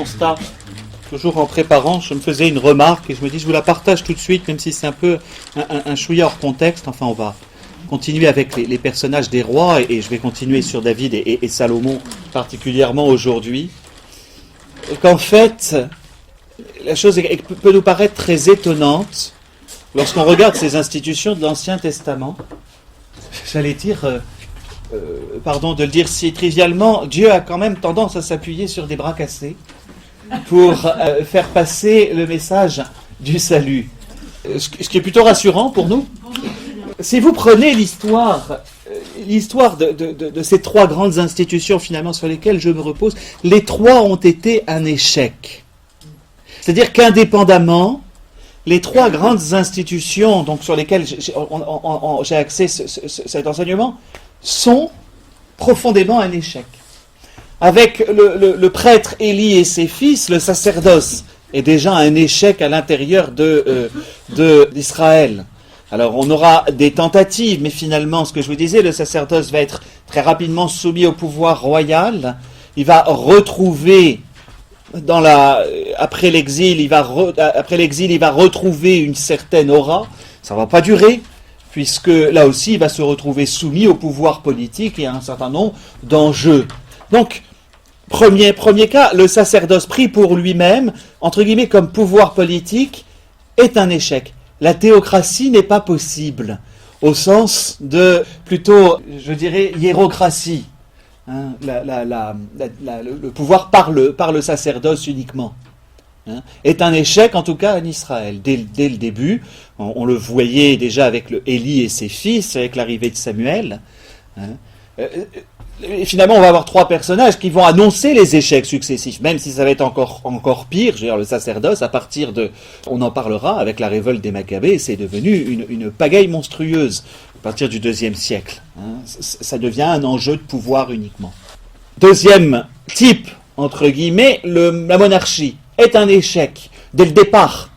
constat. Toujours en préparant, je me faisais une remarque et je me dis, je vous la partage tout de suite, même si c'est un peu un chouïa hors contexte. Enfin, on va continuer avec les personnages des rois et je vais continuer sur David et Salomon particulièrement aujourd'hui. Qu'en fait, la chose peut nous paraître très étonnante lorsqu'on regarde ces institutions de l'Ancien Testament. J'allais dire, pardon de le dire si trivialement, Dieu a quand même tendance à s'appuyer sur des bras cassés pour faire passer le message du salut. Ce qui est plutôt rassurant pour nous. Si vous prenez l'histoire de ces trois grandes institutions finalement sur lesquelles je me repose, les trois ont été un échec. C'est-à-dire qu'indépendamment, les trois grandes institutions donc, sur lesquelles j'ai axé cet enseignement sont profondément un échec. Avec le prêtre Élie et ses fils, le sacerdoce est déjà un échec à l'intérieur d'Israël. Alors on aura des tentatives, mais finalement, ce que je vous disais, le sacerdoce va être très rapidement soumis au pouvoir royal. Il va retrouver, après l'exil, il va retrouver une certaine aura. Ça ne va pas durer, puisque là aussi, il va se retrouver soumis au pouvoir politique et à un certain nombre d'enjeux. Donc, premier cas, le sacerdoce pris pour lui-même, entre guillemets comme pouvoir politique, est un échec. La théocratie n'est pas possible, au sens de, plutôt, je dirais, hiérocratie. Hein, le pouvoir par le sacerdoce uniquement. Hein, est un échec, en tout cas, en Israël. Dès le début, on le voyait déjà avec Élie et ses fils, avec l'arrivée de Samuel. Hein, et finalement, on va avoir trois personnages qui vont annoncer les échecs successifs, même si ça va être encore pire. Je veux dire, le sacerdoce, à partir on en parlera avec la révolte des Maccabées, c'est devenu une pagaille monstrueuse à partir du IIe siècle. Hein. Ça devient un enjeu de pouvoir uniquement. Deuxième type, entre guillemets, la monarchie est un échec dès le départ.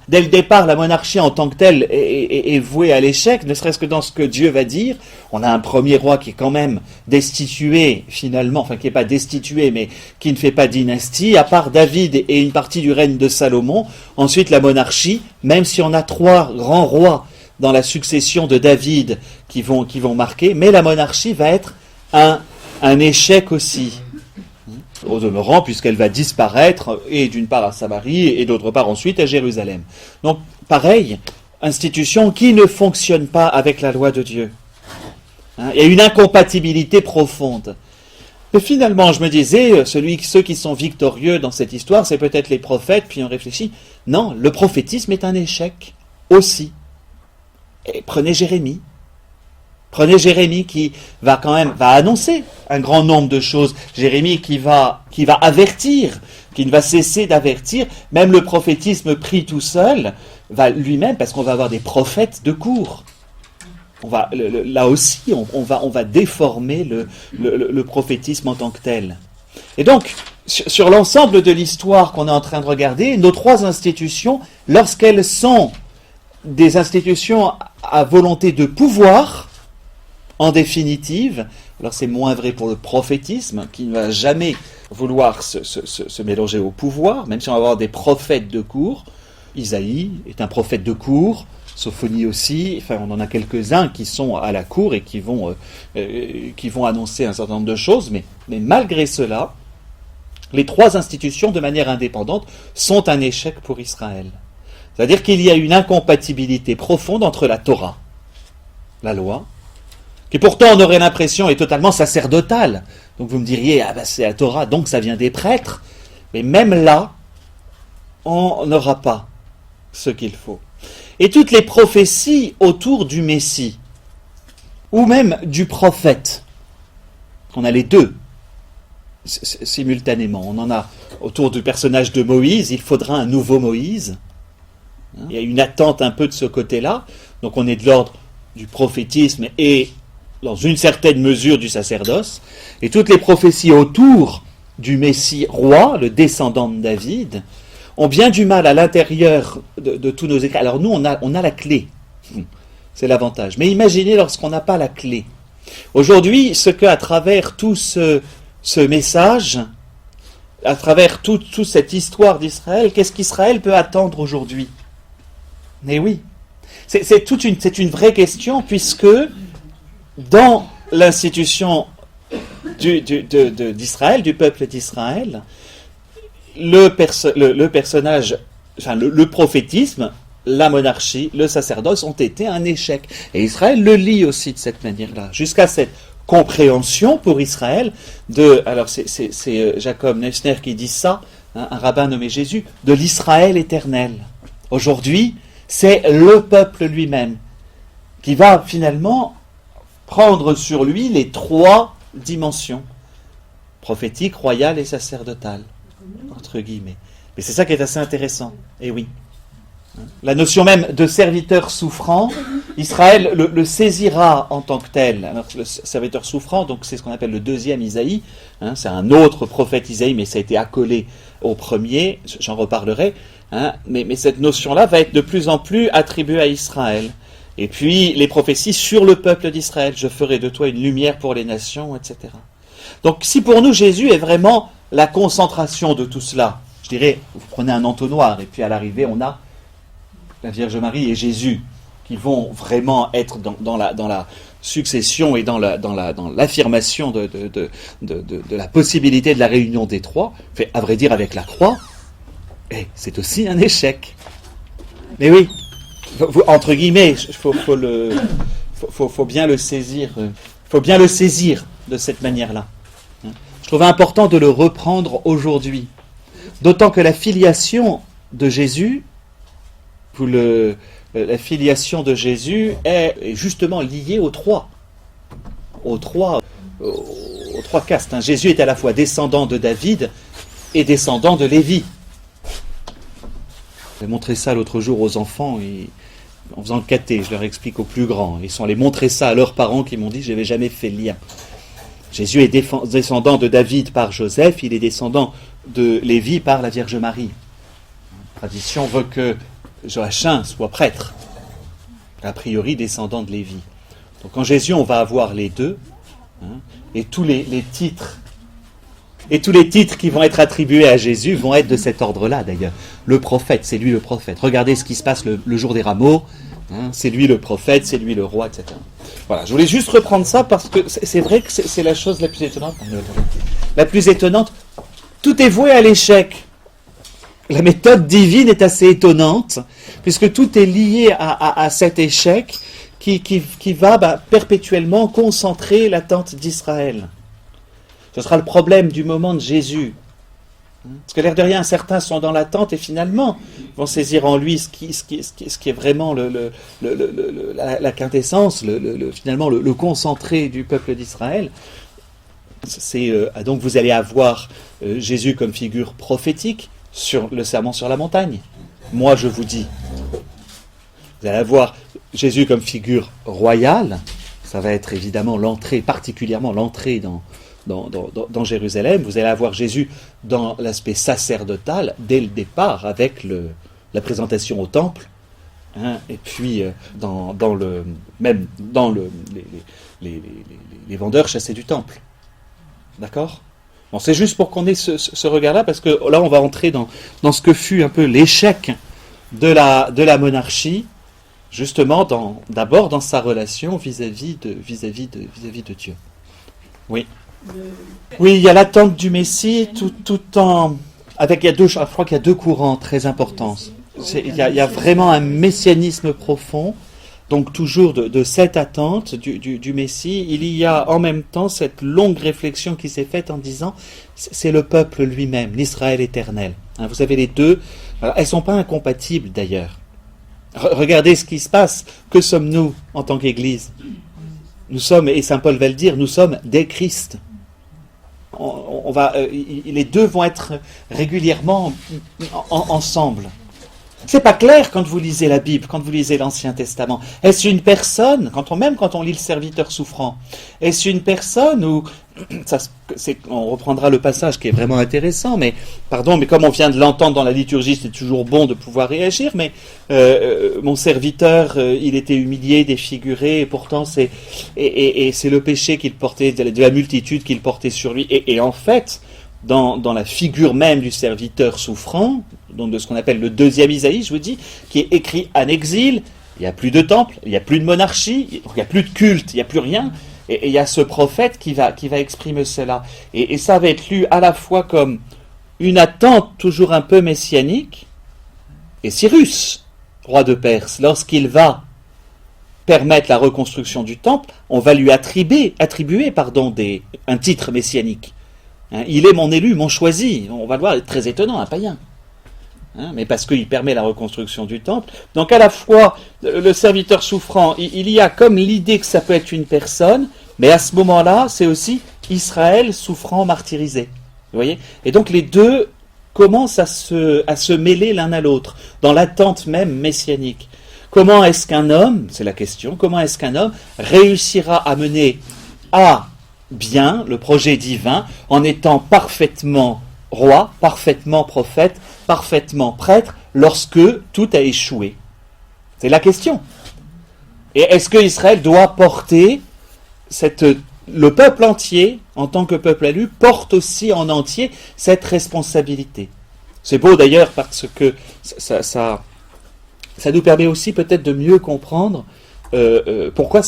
Dès le départ, la monarchie en tant que telle est vouée à l'échec, ne serait-ce que dans ce que Dieu va dire. On a un premier roi qui est quand même destitué, finalement, enfin qui n'est pas destitué, mais qui ne fait pas dynastie, à part David et une partie du règne de Salomon. Ensuite, la monarchie, même si on a trois grands rois dans la succession de David qui vont marquer, mais la monarchie va être un échec aussi. Au demeurant, puisqu'elle va disparaître, et d'une part à Samarie, et d'autre part ensuite à Jérusalem. Donc, pareil, institution qui ne fonctionne pas avec la loi de Dieu. Hein, il y a une incompatibilité profonde. Et finalement, je me disais, ceux qui sont victorieux dans cette histoire, c'est peut-être les prophètes, puis on réfléchit, non, le prophétisme est un échec, aussi. Et prenez Jérémie. Prenez Jérémie qui va annoncer un grand nombre de choses. Jérémie qui va avertir, qui ne va cesser d'avertir. Même le prophétisme pris tout seul va lui-même, parce qu'on va avoir des prophètes de cour. Là aussi, on va déformer le prophétisme en tant que tel. Et donc, sur l'ensemble de l'histoire qu'on est en train de regarder, nos trois institutions, lorsqu'elles sont des institutions à volonté de pouvoir, en définitive, alors c'est moins vrai pour le prophétisme, qui ne va jamais vouloir se mélanger au pouvoir, même si on va avoir des prophètes de cour. Isaïe est un prophète de cour, Sophonie aussi, enfin on en a quelques-uns qui sont à la cour et qui vont annoncer un certain nombre de choses, mais malgré cela, les trois institutions, de manière indépendante, sont un échec pour Israël. C'est-à-dire qu'il y a une incompatibilité profonde entre la Torah, la loi, qui pourtant on aurait l'impression est totalement sacerdotale. Donc vous me diriez, c'est la Torah, donc ça vient des prêtres. Mais même là, on n'aura pas ce qu'il faut. Et toutes les prophéties autour du Messie, ou même du prophète, on a les deux simultanément. On en a autour du personnage de Moïse, il faudra un nouveau Moïse. Il y a une attente un peu de ce côté-là. Donc on est de l'ordre du prophétisme et dans une certaine mesure du sacerdoce, et toutes les prophéties autour du Messie roi, le descendant de David, ont bien du mal à l'intérieur de tous nos écrits. Alors nous, on a la clé, c'est l'avantage. Mais imaginez lorsqu'on n'a pas la clé. Aujourd'hui, ce qu'à travers tout ce message, à travers toute cette histoire d'Israël, qu'est-ce qu'Israël peut attendre aujourd'hui? Mais oui, c'est une vraie question, puisque dans l'institution d'Israël, du peuple d'Israël, le personnage, enfin le prophétisme, la monarchie, le sacerdoce ont été un échec. Et Israël le lit aussi de cette manière-là, jusqu'à cette compréhension pour Israël alors c'est Jacob Neusner qui dit ça, hein, un rabbin nommé Jésus, de l'Israël éternel. Aujourd'hui, c'est le peuple lui-même qui va finalement prendre sur lui les trois dimensions, prophétique, royale et sacerdotale, entre guillemets. Mais c'est ça qui est assez intéressant, et oui. La notion même de serviteur souffrant, Israël le saisira en tant que tel. Alors, le serviteur souffrant, donc c'est ce qu'on appelle le deuxième Isaïe, hein, c'est un autre prophète Isaïe, mais ça a été accolé au premier, j'en reparlerai, hein, mais cette notion-là va être de plus en plus attribuée à Israël. Et puis les prophéties sur le peuple d'Israël, je ferai de toi une lumière pour les nations, etc. Donc si pour nous Jésus est vraiment la concentration de tout cela, je dirais, vous prenez un entonnoir et puis à l'arrivée on a la Vierge Marie et Jésus qui vont vraiment être dans la succession et dans l'affirmation de la possibilité de la réunion des trois, fait, à vrai dire avec la croix, et c'est aussi un échec. Mais oui, entre guillemets, faut bien le saisir, faut bien le saisir de cette manière-là. Je trouve important de le reprendre aujourd'hui, d'autant que la filiation de Jésus, la filiation de Jésus est justement liée aux trois castes. Hein. Jésus est à la fois descendant de David et descendant de Lévi. J'ai montré ça l'autre jour aux enfants en faisant le caté, je leur explique aux plus grands. Ils sont allés montrer ça à leurs parents qui m'ont dit « je n'avais jamais fait le lien ». Jésus est descendant de David par Joseph, il est descendant de Lévi par la Vierge Marie. La tradition veut que Joachim soit prêtre, a priori descendant de Lévi. Donc en Jésus, on va avoir les deux, hein, et tous les titres, et tous les titres qui vont être attribués à Jésus vont être de cet ordre-là d'ailleurs. Le prophète, c'est lui le prophète. Regardez ce qui se passe le jour des rameaux, hein, c'est lui le prophète, c'est lui le roi, etc. Voilà, je voulais juste reprendre ça parce que c'est vrai que c'est la chose la plus étonnante. La plus étonnante, tout est voué à l'échec. La méthode divine est assez étonnante, puisque tout est lié à cet échec qui va perpétuellement concentrer l'attente d'Israël. Ce sera le problème du moment de Jésus. Parce que l'air de rien, certains sont dans l'attente et finalement vont saisir en lui ce qui est vraiment la quintessence, finalement le concentré du peuple d'Israël. Donc vous allez avoir Jésus comme figure prophétique, sur le sermon sur la montagne. Moi, je vous dis, vous allez avoir Jésus comme figure royale, ça va être évidemment particulièrement l'entrée dans Jérusalem. Vous allez avoir Jésus dans l'aspect sacerdotal, dès le départ, avec la présentation au temple, hein, et puis les vendeurs chassaient du temple. D'accord ? Bon, c'est juste pour qu'on ait ce regard-là, parce que là, on va entrer dans ce que fut un peu l'échec de la monarchie, justement, d'abord dans sa relation vis-à-vis de Dieu. Oui. Oui, il y a l'attente du Messie, tout en... je crois qu'il y a deux courants très importants. Il y a vraiment un messianisme profond, donc toujours de cette attente du Messie, il y a en même temps cette longue réflexion qui s'est faite en disant c'est le peuple lui-même, l'Israël éternel. Hein, vous avez les deux. Alors, elles ne sont pas incompatibles d'ailleurs. Regardez ce qui se passe. Que sommes-nous en tant qu'Église ? Nous sommes, et Saint Paul va le dire, nous sommes des Christ. Les deux vont être régulièrement ensemble. C'est pas clair quand vous lisez la Bible, quand vous lisez l'Ancien Testament. Est-ce une personne, même quand on lit le serviteur souffrant, est-ce une personne où, on reprendra le passage qui est vraiment intéressant, mais comme on vient de l'entendre dans la liturgie, c'est toujours bon de pouvoir réagir, mais mon serviteur, il était humilié, défiguré, et pourtant c'est le péché qu'il portait, de la multitude qu'il portait sur lui. Et en fait, dans la figure même du serviteur souffrant, donc de ce qu'on appelle le deuxième Isaïe, je vous dis, qui est écrit en exil. Il n'y a plus de temple, il n'y a plus de monarchie, il n'y a plus de culte, il n'y a plus rien. Et il y a ce prophète qui va exprimer cela. Et ça va être lu à la fois comme une attente toujours un peu messianique. Et Cyrus, roi de Perse, lorsqu'il va permettre la reconstruction du temple, on va lui attribuer un titre messianique. Hein, il est mon élu, mon choisi. On va le voir, très étonnant, un païen. Hein, mais parce qu'il permet la reconstruction du temple. Donc à la fois, le serviteur souffrant, il y a comme l'idée que ça peut être une personne, mais à ce moment-là, c'est aussi Israël souffrant, martyrisé. Vous voyez ? Et donc les deux commencent à se mêler l'un à l'autre, dans l'attente même messianique. Comment est-ce qu'un homme, c'est la question, comment est-ce qu'un homme réussira à mener à bien le projet divin en étant parfaitement roi, parfaitement prophète, parfaitement prêtre, lorsque tout a échoué? C'est la question. Et est-ce que Israël doit porter le peuple entier, en tant que peuple élu, porte aussi en entier cette responsabilité? C'est beau d'ailleurs parce que ça nous permet aussi peut-être de mieux comprendre pourquoi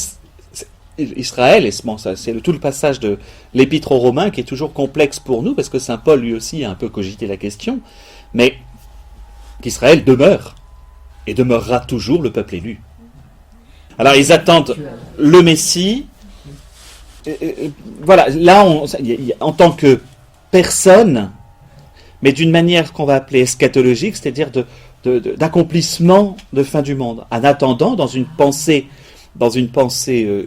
Israël, et c'est tout le passage de l'Épître aux Romains qui est toujours complexe pour nous, parce que saint Paul lui aussi a un peu cogité la question, mais qu'Israël demeure, et demeurera toujours le peuple élu. Alors ils attendent le Messie. Voilà, là, en tant que personne, mais d'une manière qu'on va appeler eschatologique, c'est-à-dire d'accomplissement de fin du monde, en attendant, dans une pensée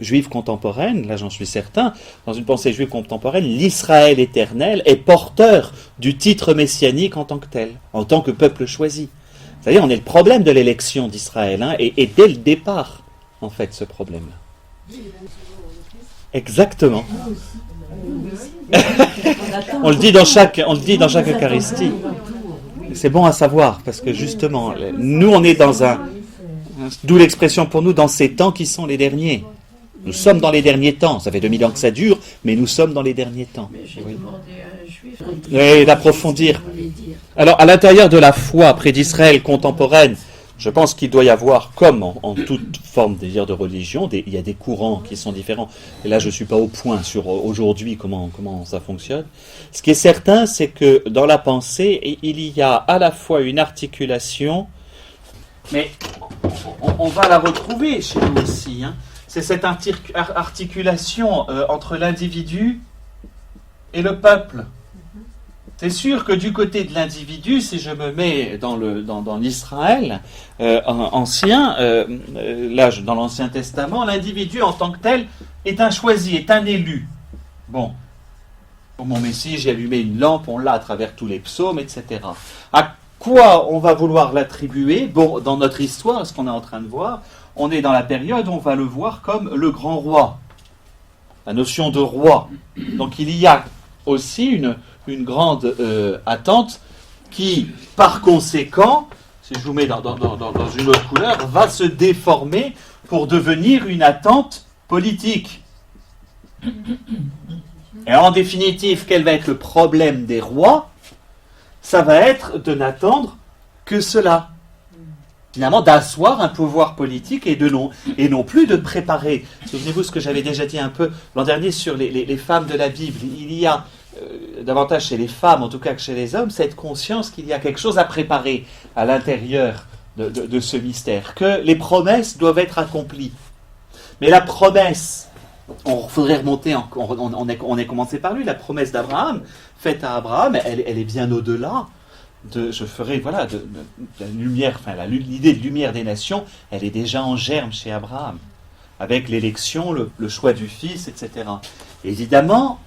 juive contemporaine, là j'en suis certain, dans une pensée juive contemporaine, l'Israël éternel est porteur du titre messianique en tant que tel, en tant que peuple choisi. C'est-à-dire, on est le problème de l'élection d'Israël, hein, et dès le départ, en fait, ce problème-là. Exactement. On le dit dans chaque Eucharistie. C'est bon à savoir, parce que justement, nous on est d'où l'expression pour nous, dans ces temps qui sont les derniers. Nous sommes dans les derniers temps. Ça fait 2000 ans que ça dure, mais nous sommes dans les derniers temps. Mais j'ai demandé à un juif et d'approfondir. Alors, à l'intérieur de la foi près d'Israël contemporaine, je pense qu'il doit y avoir, comme en toute forme de religion, il y a des courants qui sont différents. Et là, je ne suis pas au point sur aujourd'hui comment ça fonctionne. Ce qui est certain, c'est que dans la pensée, il y a à la fois une articulation, mais on va la retrouver chez nous aussi. Hein. C'est cette articulation entre l'individu et le peuple. C'est sûr que du côté de l'individu, si je me mets dans l'Israël ancien, dans l'Ancien Testament, l'individu en tant que tel est un choisi, est un élu. Bon, pour mon Messie, j'ai allumé une lampe, on l'a à travers tous les psaumes, etc. À quoi on va vouloir l'attribuer? Bon, dans notre histoire, ce qu'on est en train de voir, on est dans la période où on va le voir comme le grand roi. La notion de roi. Donc il y a aussi une grande attente qui, par conséquent, si je vous mets dans une autre couleur, va se déformer pour devenir une attente politique. Et en définitive, quel va être le problème des rois? Ça va être de n'attendre que cela. Finalement, d'asseoir un pouvoir politique et non plus de préparer. Souvenez-vous ce que j'avais déjà dit un peu l'an dernier sur les femmes de la Bible. Il y a davantage chez les femmes, en tout cas que chez les hommes, cette conscience qu'il y a quelque chose à préparer à l'intérieur de ce mystère, que les promesses doivent être accomplies. Mais la promesse, on faudrait remonter, on est commencé par lui, la promesse d'Abraham, faite à Abraham, elle est bien au-delà de la lumière, l'idée de lumière des nations, elle est déjà en germe chez Abraham, avec l'élection, le choix du fils, etc. Évidemment,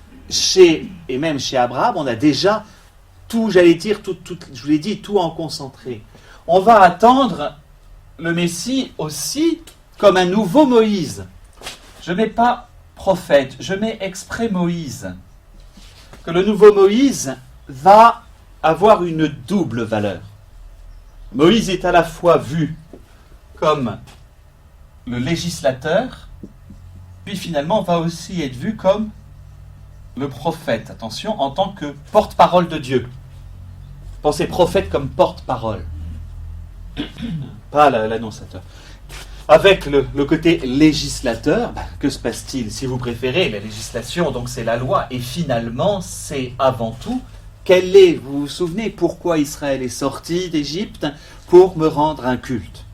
et même chez Abraham, on a déjà tout, je vous l'ai dit, tout en concentré. On va attendre le Messie aussi comme un nouveau Moïse. Je ne mets pas prophète, je mets exprès Moïse. Que le nouveau Moïse va avoir une double valeur. Moïse est à la fois vu comme le législateur, puis finalement va aussi être vu comme le prophète, attention, en tant que porte-parole de Dieu. Pensez prophète comme porte-parole, pas l'annonciateur. Avec le côté législateur, que se passe-t-il? Si vous préférez, la législation, donc c'est la loi, et finalement, c'est avant tout, vous vous souvenez pourquoi Israël est sorti d'Égypte? Pour me rendre un culte.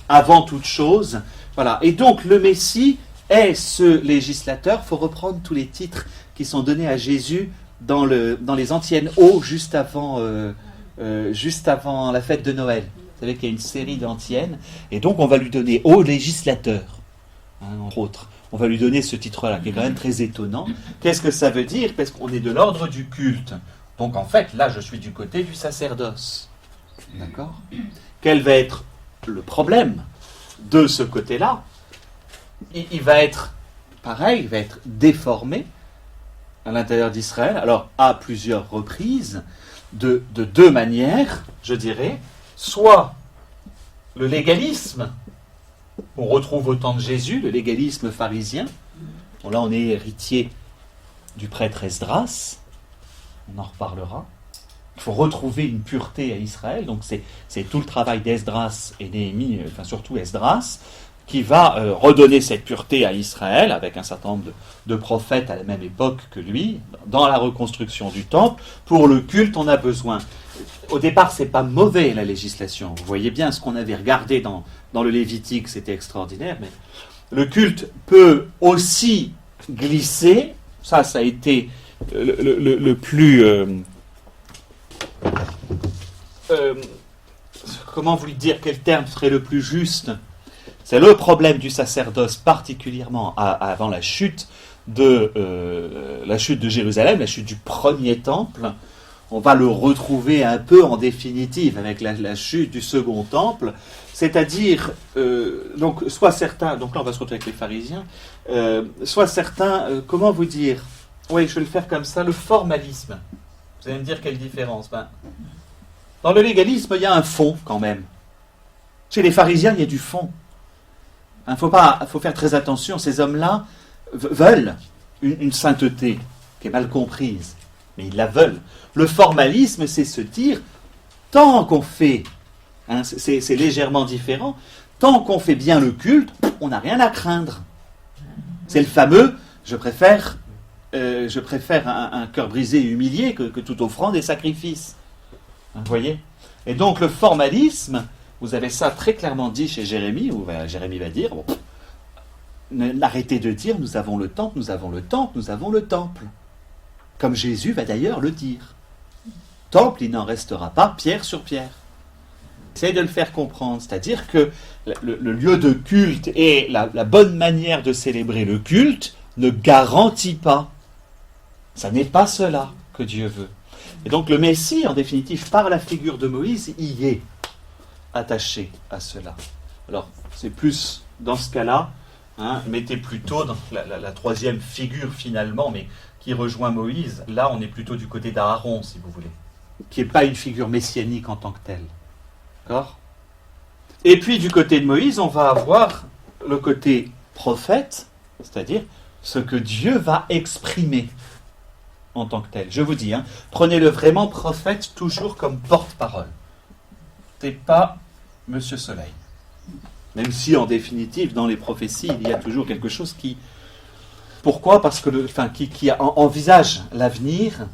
Avant toute chose, voilà. Et donc le Messie est ce législateur. Il faut reprendre tous les titres qui sont donnés à Jésus dans les anciennes eaux juste avant la fête de Noël. Vous savez qu'il y a une série d'antiennes, et donc on va lui donner au législateur, entre autres. On va lui donner ce titre-là, qui est quand même très étonnant. Qu'est-ce que ça veut dire? Parce qu'on est de l'ordre du culte. Donc en fait, là, je suis du côté du sacerdoce. D'accord? Quel va être le problème de ce côté-là? Il va être pareil, il va être déformé à l'intérieur d'Israël, alors à plusieurs reprises, de deux manières, je dirais. Soit le légalisme, on retrouve au temps de Jésus, le légalisme pharisien. Bon, là, on est héritier du prêtre Esdras, on en reparlera. Il faut retrouver une pureté à Israël, donc c'est tout le travail d'Esdras et Néhémie, enfin surtout Esdras, qui va redonner cette pureté à Israël, avec un certain nombre de prophètes à la même époque que lui, dans la reconstruction du temple. Pour le culte, on a besoin. Au départ, c'est pas mauvais la législation. Vous voyez bien ce qu'on avait regardé dans le Lévitique, c'était extraordinaire, mais le culte peut aussi glisser, ça a été le plus... comment vous dire, quel terme serait le plus juste? C'est le problème du sacerdoce, particulièrement avant la chute de Jérusalem, la chute du premier temple. On va le retrouver un peu en définitive avec la chute du second temple, c'est-à-dire, donc soit certains, donc là on va se retrouver avec les pharisiens, soit certains, comment vous dire, oui je vais le faire comme ça, le formalisme. Vous allez me dire quelle différence? Dans le légalisme, il y a un fond quand même. Chez les pharisiens, il y a du fond. Il faut faire très attention, ces hommes-là veulent une sainteté qui est mal comprise, mais ils la veulent. Le formalisme, c'est se dire, tant qu'on fait, c'est légèrement différent, tant qu'on fait bien le culte, on n'a rien à craindre. C'est le fameux, je préfère un cœur brisé et humilié que toute offrande et sacrifice. Vous voyez? Et donc le formalisme, vous avez ça très clairement dit chez Jérémie, où Jérémie va dire, arrêtez de dire, nous avons le temple, nous avons le temple, nous avons le temple. Comme Jésus va d'ailleurs le dire. Temple, il n'en restera pas pierre sur pierre. Essayez de le faire comprendre, c'est-à-dire que le lieu de culte et la bonne manière de célébrer le culte ne garantit pas. Ça n'est pas cela que Dieu veut. Et donc le Messie, en définitive, par la figure de Moïse, y est attaché à cela. Alors, c'est plus dans ce cas-là, mettez plutôt dans la troisième figure finalement, mais qui rejoint Moïse. Là, on est plutôt du côté d'Aaron, si vous voulez, qui n'est pas une figure messianique en tant que telle. D'accord? Et puis, du côté de Moïse, on va avoir le côté prophète, c'est-à-dire ce que Dieu va exprimer en tant que tel. Je vous dis, prenez-le vraiment prophète toujours comme porte-parole. C'est pas Monsieur Soleil. Même si, en définitive, dans les prophéties, il y a toujours quelque chose qui... Pourquoi? Parce que qui envisage l'avenir,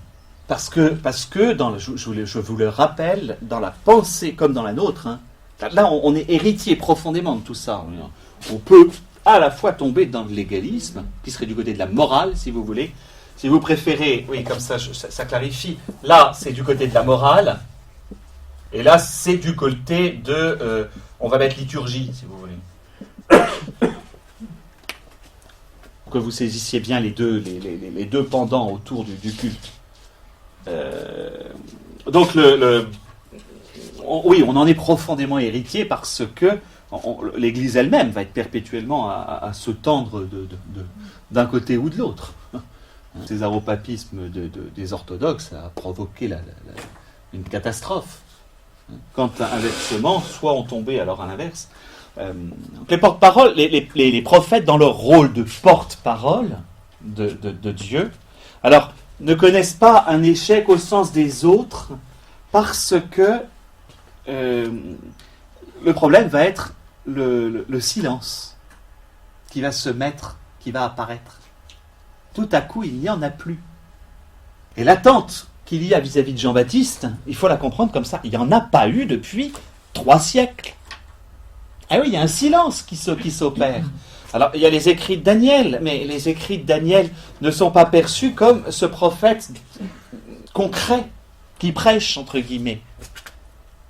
parce que je vous le rappelle, dans la pensée comme dans la nôtre, là on est héritier profondément de tout ça. On peut à la fois tomber dans le légalisme, qui serait du côté de la morale, si vous voulez. Si vous préférez, oui, comme ça, ça clarifie. Là, c'est du côté de la morale, et là, c'est du côté de... on va mettre liturgie, si vous voulez. Pour que vous saisissiez bien les deux pendants autour du culte. Donc, oui, on en est profondément héritier parce que l'Église elle-même va être perpétuellement à se tendre d'un côté ou de l'autre. Le césaropapisme des orthodoxes a provoqué une catastrophe. Quand inversement, soit on tombait alors à l'inverse. Les porte-paroles, les prophètes dans leur rôle de porte-parole de Dieu. Alors, ne connaissent pas un échec au sens des autres parce que le problème va être le silence qui va se mettre, qui va apparaître. Tout à coup, il n'y en a plus. Et l'attente qu'il y a vis-à-vis de Jean-Baptiste, il faut la comprendre comme ça. Il n'y en a pas eu depuis 3 siècles. Ah oui, il y a un silence qui s'opère. Alors, il y a les écrits de Daniel, mais les écrits de Daniel ne sont pas perçus comme ce prophète concret qui prêche, entre guillemets.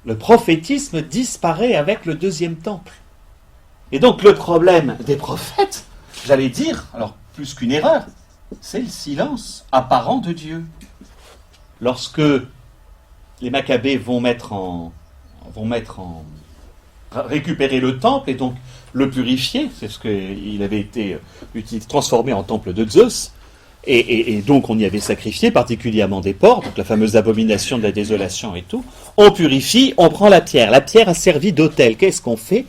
Le prophétisme disparaît avec le 2e temple. Et donc, le problème des prophètes, j'allais dire, alors plus qu'une erreur, c'est le silence apparent de Dieu. Lorsque les Maccabées vont récupérer le temple et donc le purifier, c'est ce qu'il avait été transformé en temple de Zeus, et donc on y avait sacrifié particulièrement des porcs, donc la fameuse abomination de la désolation et tout. On purifie, on prend la pierre. La pierre a servi d'autel. Qu'est-ce qu'on fait?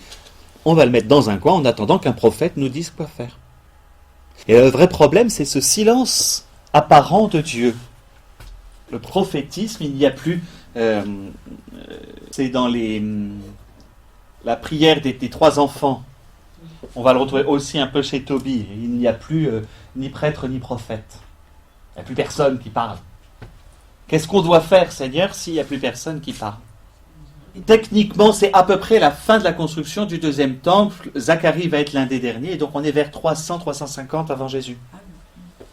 On va le mettre dans un coin en attendant qu'un prophète nous dise quoi faire. Et le vrai problème, c'est ce silence apparent de Dieu. Le prophétisme, il n'y a plus... c'est dans la prière des 3 enfants. On va le retrouver aussi un peu chez Tobie. Il n'y a plus ni prêtre ni prophète. Il n'y a plus personne qui parle. Qu'est-ce qu'on doit faire, Seigneur, s'il n'y a plus personne qui parle? Techniquement, c'est à peu près la fin de la construction du 2e temple. Zacharie va être l'un des derniers, et donc on est vers 300-350 avant Jésus.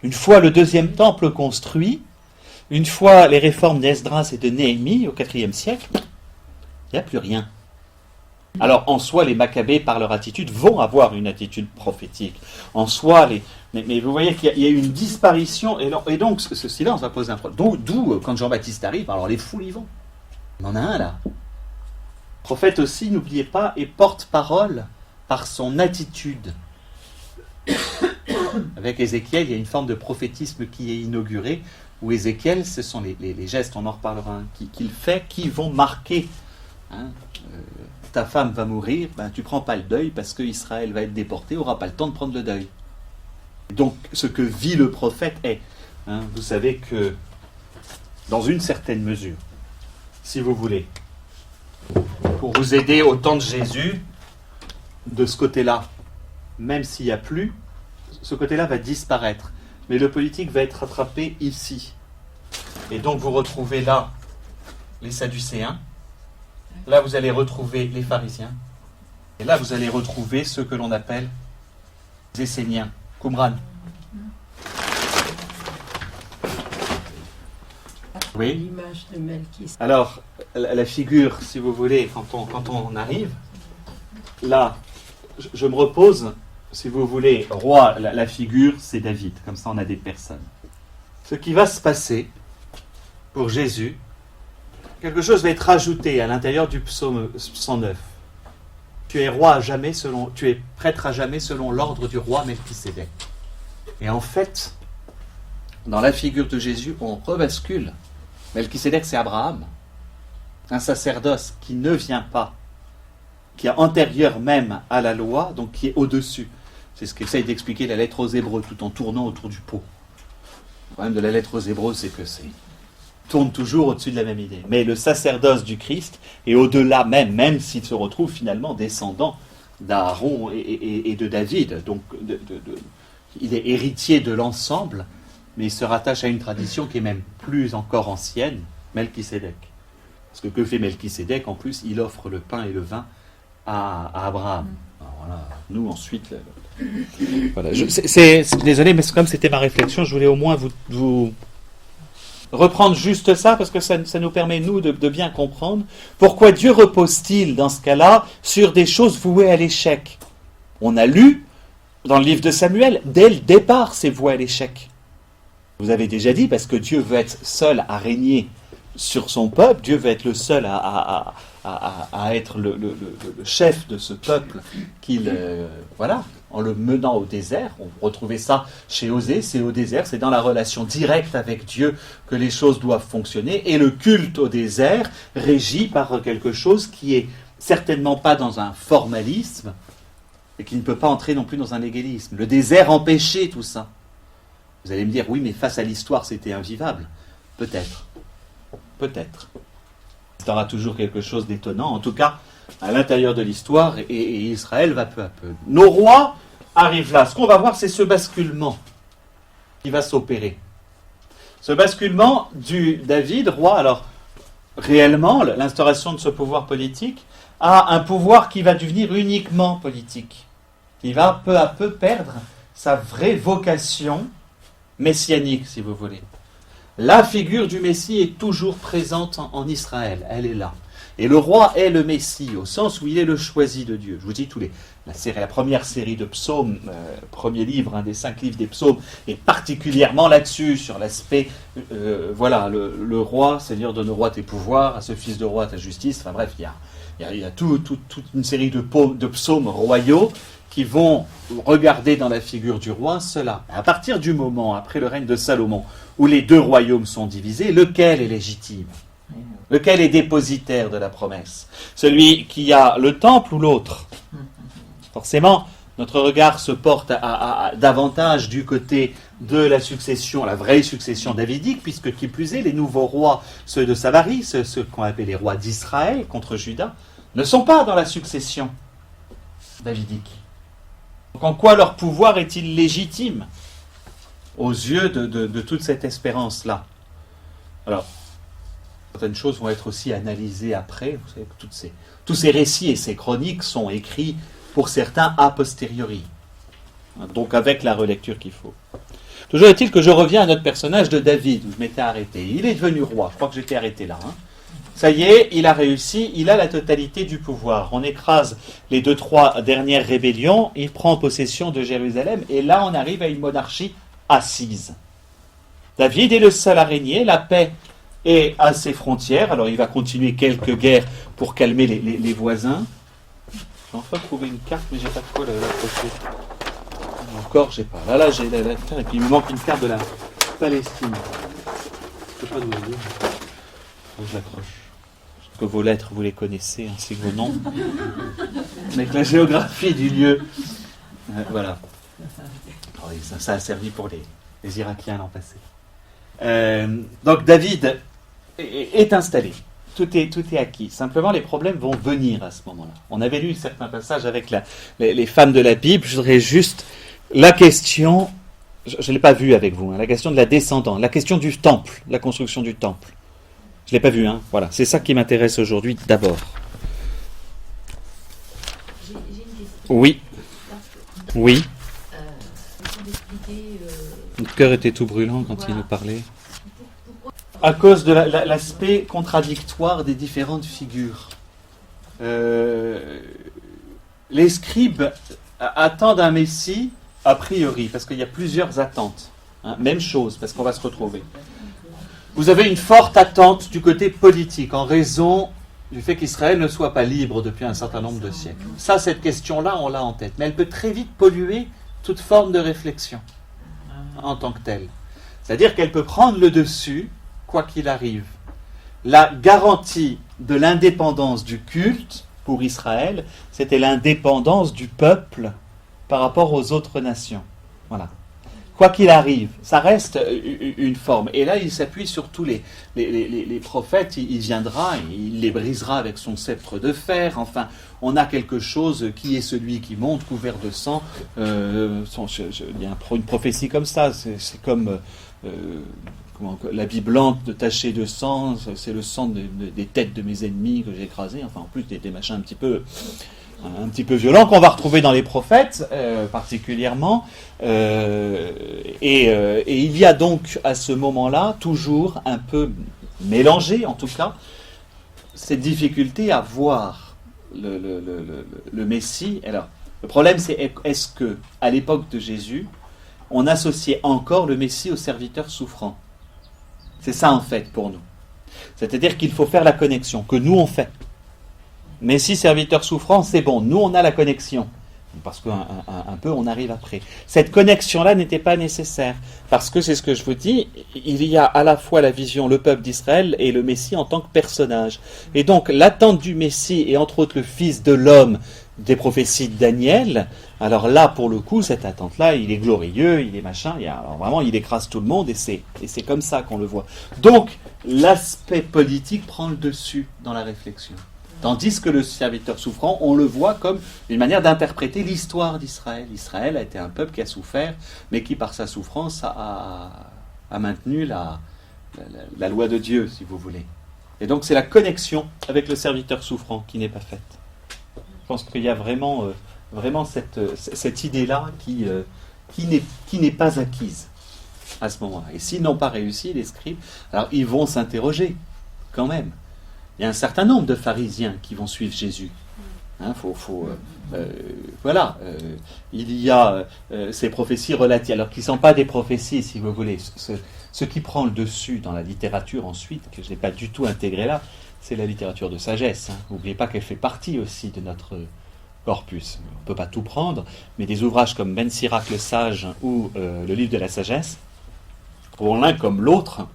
Une fois le 2e temple construit, une fois les réformes d'Esdras et de Néhémie au IVe siècle, il n'y a plus rien. Alors, en soi, les Maccabées, par leur attitude, vont avoir une attitude prophétique. En soi, mais vous voyez qu'il y a eu une disparition, et donc ce silence va poser un problème. D'où, quand Jean-Baptiste arrive, alors les foules y vont. On en a un là. Le prophète aussi, n'oubliez pas, est porte-parole par son attitude. Avec Ézéchiel, il y a une forme de prophétisme qui est inaugurée, où Ézéchiel, ce sont les gestes, on en reparlera, qu'il fait, qui vont marquer. Ta femme va mourir, tu ne prends pas le deuil parce qu'Israël va être déporté, n'aura pas le temps de prendre le deuil. Donc, ce que vit le prophète est, vous savez que, dans une certaine mesure, si vous voulez, pour vous aider au temps de Jésus, de ce côté-là, même s'il n'y a plus, ce côté-là va disparaître. Mais le politique va être rattrapé ici. Et donc, vous retrouvez là les Sadducéens. Là, vous allez retrouver les pharisiens. Et là, vous allez retrouver ceux que l'on appelle les Esséniens, Qumran. Oui. L'image de Melchisédek. Alors, la figure, si vous voulez, quand on arrive, là, je me repose, si vous voulez, roi, la figure, c'est David. Comme ça, on a des personnes. Ce qui va se passer pour Jésus, quelque chose va être ajouté à l'intérieur du psaume 109. Tu es roi à jamais tu es prêtre à jamais selon l'ordre du roi Melchisédek. Et en fait, dans la figure de Jésus, on rebascule. Melchisédek, c'est Abraham, un sacerdoce qui ne vient pas, qui est antérieur même à la loi, donc qui est au-dessus. C'est ce qu'essaye d'expliquer la lettre aux Hébreux, tout en tournant autour du pot. Le problème de la lettre aux Hébreux, c'est que tourne toujours au-dessus de la même idée. Mais le sacerdoce du Christ est au-delà même s'il se retrouve finalement descendant d'Aaron et de David. Donc, il est héritier de l'ensemble, mais il se rattache à une tradition qui est même plus encore ancienne, Melchisédek. Parce que fait Melchisédek? En plus, il offre le pain et le vin à Abraham. Alors voilà, nous ensuite... Voilà, désolé, mais comme c'était ma réflexion, je voulais au moins vous reprendre juste ça, parce que ça nous permet, nous, de bien comprendre pourquoi Dieu repose-t-il, dans ce cas-là, sur des choses vouées à l'échec. On a lu, dans le livre de Samuel, dès le départ, c'est voué à l'échec. Vous avez déjà dit, parce que Dieu veut être seul à régner sur son peuple, Dieu veut être le seul à être le chef de ce peuple voilà, en le menant au désert. On retrouvait ça chez Osée, c'est au désert, c'est dans la relation directe avec Dieu que les choses doivent fonctionner, et le culte au désert régi par quelque chose qui est certainement pas dans un formalisme, et qui ne peut pas entrer non plus dans un légalisme. Le désert empêchait tout ça. Vous allez me dire, oui, mais face à l'histoire, c'était invivable. Peut-être. Peut-être. Il y aura toujours quelque chose d'étonnant, en tout cas, à l'intérieur de l'histoire, et Israël va peu à peu. Nos rois arrivent là. Ce qu'on va voir, c'est ce basculement qui va s'opérer. Ce basculement du David, roi, alors, réellement, l'instauration de ce pouvoir politique a un pouvoir qui va devenir uniquement politique. Il va peu à peu perdre sa vraie vocation messianique, si vous voulez. La figure du Messie est toujours présente en Israël, elle est là. Et le roi est le Messie, au sens où il est le choisi de Dieu. Je vous dis, la première série de psaumes, premier livre, un des 5 livres des psaumes, est particulièrement là-dessus, sur l'aspect, le roi, Seigneur donne au roi tes pouvoirs, à ce fils de roi ta justice. Enfin bref, il y a toute une série de psaumes royaux qui vont regarder dans la figure du roi cela. À partir du moment, après le règne de Salomon, où les 2 royaumes sont divisés, lequel est légitime ? Lequel est dépositaire de la promesse ? Celui qui a le temple ou l'autre ? Forcément, notre regard se porte davantage du côté de la succession, la vraie succession davidique, puisque qui plus est, les nouveaux rois, ceux de Samarie, ceux qu'on appelle les rois d'Israël contre Juda, ne sont pas dans la succession davidique. Donc en quoi leur pouvoir est-il légitime aux yeux de toute cette espérance-là ? Alors, certaines choses vont être aussi analysées après. Vous savez que tous ces récits et ces chroniques sont écrits pour certains a posteriori. Donc avec la relecture qu'il faut. Toujours est-il que je reviens à notre personnage de David, où je m'étais arrêté. Il est devenu roi. Je crois que j'étais arrêté là. Ça y est, il a réussi, il a la totalité du pouvoir. On écrase les 2-3 dernières rébellions, il prend possession de Jérusalem, et là on arrive à une monarchie assise. David est le seul à régner, la paix est à ses frontières, alors il va continuer quelques guerres pour calmer les voisins. J'ai enfin trouvé une carte, mais j'ai pas de quoi l'accrocher. Encore, j'ai pas. Là, j'ai la carte, et puis il me manque une carte de la Palestine. Je sais pas d'où elle est. Faut que je l'accroche. Que vos lettres, vous les connaissez, ainsi que vos noms. Avec la géographie du lieu. Voilà. Oh, ça a servi pour les Irakiens l'an passé. Donc David est installé. Tout est acquis. Simplement, les problèmes vont venir à ce moment-là. On avait lu certains passages avec les femmes de la Bible. Je voudrais juste la question, je ne l'ai pas vue avec vous, la question de la descendance, la question du temple, la construction du temple. Je ne l'ai pas vu, voilà. C'est ça qui m'intéresse aujourd'hui d'abord. J'ai une question. Oui. Oui. D'expliquer. Notre cœur était tout brûlant quand il nous parlait. À cause de l'aspect contradictoire des différentes figures. Les scribes attendent un Messie a priori, parce qu'il y a plusieurs attentes. Même chose, parce qu'on va se retrouver. Vous avez une forte attente du côté politique, en raison du fait qu'Israël ne soit pas libre depuis un certain nombre de siècles. Ça, cette question-là, on l'a en tête. Mais elle peut très vite polluer toute forme de réflexion, en tant que telle. C'est-à-dire qu'elle peut prendre le dessus, quoi qu'il arrive. La garantie de l'indépendance du culte, pour Israël, c'était l'indépendance du peuple par rapport aux autres nations. Voilà. Quoi qu'il arrive, ça reste une forme. Et là, il s'appuie sur tous les prophètes. Il viendra, il les brisera avec son sceptre de fer. Enfin, on a quelque chose qui est celui qui monte couvert de sang. Il y a une prophétie comme ça. C'est comme la vie blanche tachée de sang. C'est le sang des têtes de mes ennemis que j'ai écrasés. Enfin, en plus, des machins un petit peu violents qu'on va retrouver dans les prophètes, particulièrement. Et il y a donc à ce moment-là toujours un peu mélangé, en tout cas, cette difficulté à voir le Messie. Alors, le problème, c'est est-ce que à l'époque de Jésus, on associait encore le Messie au serviteur souffrant ? C'est ça en fait pour nous. C'est-à-dire qu'il faut faire la connexion que nous on fait. Messie, serviteur souffrant, c'est bon. Nous, on a la connexion. Parce qu'un peu, on arrive après. Cette connexion-là n'était pas nécessaire. Parce que, c'est ce que je vous dis, il y a à la fois la vision, le peuple d'Israël et le Messie en tant que personnage. Et donc, l'attente du Messie, et entre autres le Fils de l'homme, des prophéties de Daniel, alors là, pour le coup, cette attente-là, il est glorieux, il est machin, alors vraiment, il écrase tout le monde, et c'est comme ça qu'on le voit. Donc, l'aspect politique prend le dessus dans la réflexion. Tandis que le serviteur souffrant, on le voit comme une manière d'interpréter l'histoire d'Israël. Israël a été un peuple qui a souffert, mais qui, par sa souffrance, a maintenu la loi de Dieu, si vous voulez. Et donc, c'est la connexion avec le serviteur souffrant qui n'est pas faite. Je pense qu'il y a vraiment cette idée-là qui n'est pas acquise à ce moment-là. Et s'ils n'ont pas réussi, les scribes, alors ils vont s'interroger quand même. Il y a un certain nombre de pharisiens qui vont suivre Jésus. Il y a ces prophéties relatives, alors qu'ils ne sont pas des prophéties, si vous voulez. Ce qui prend le dessus dans la littérature ensuite, que je n'ai pas du tout intégré là, c'est la littérature de sagesse. N'oubliez pas qu'elle fait partie aussi de notre corpus. On ne peut pas tout prendre, mais des ouvrages comme Ben Sirac le Sage ou le livre de la sagesse, pour l'un comme l'autre,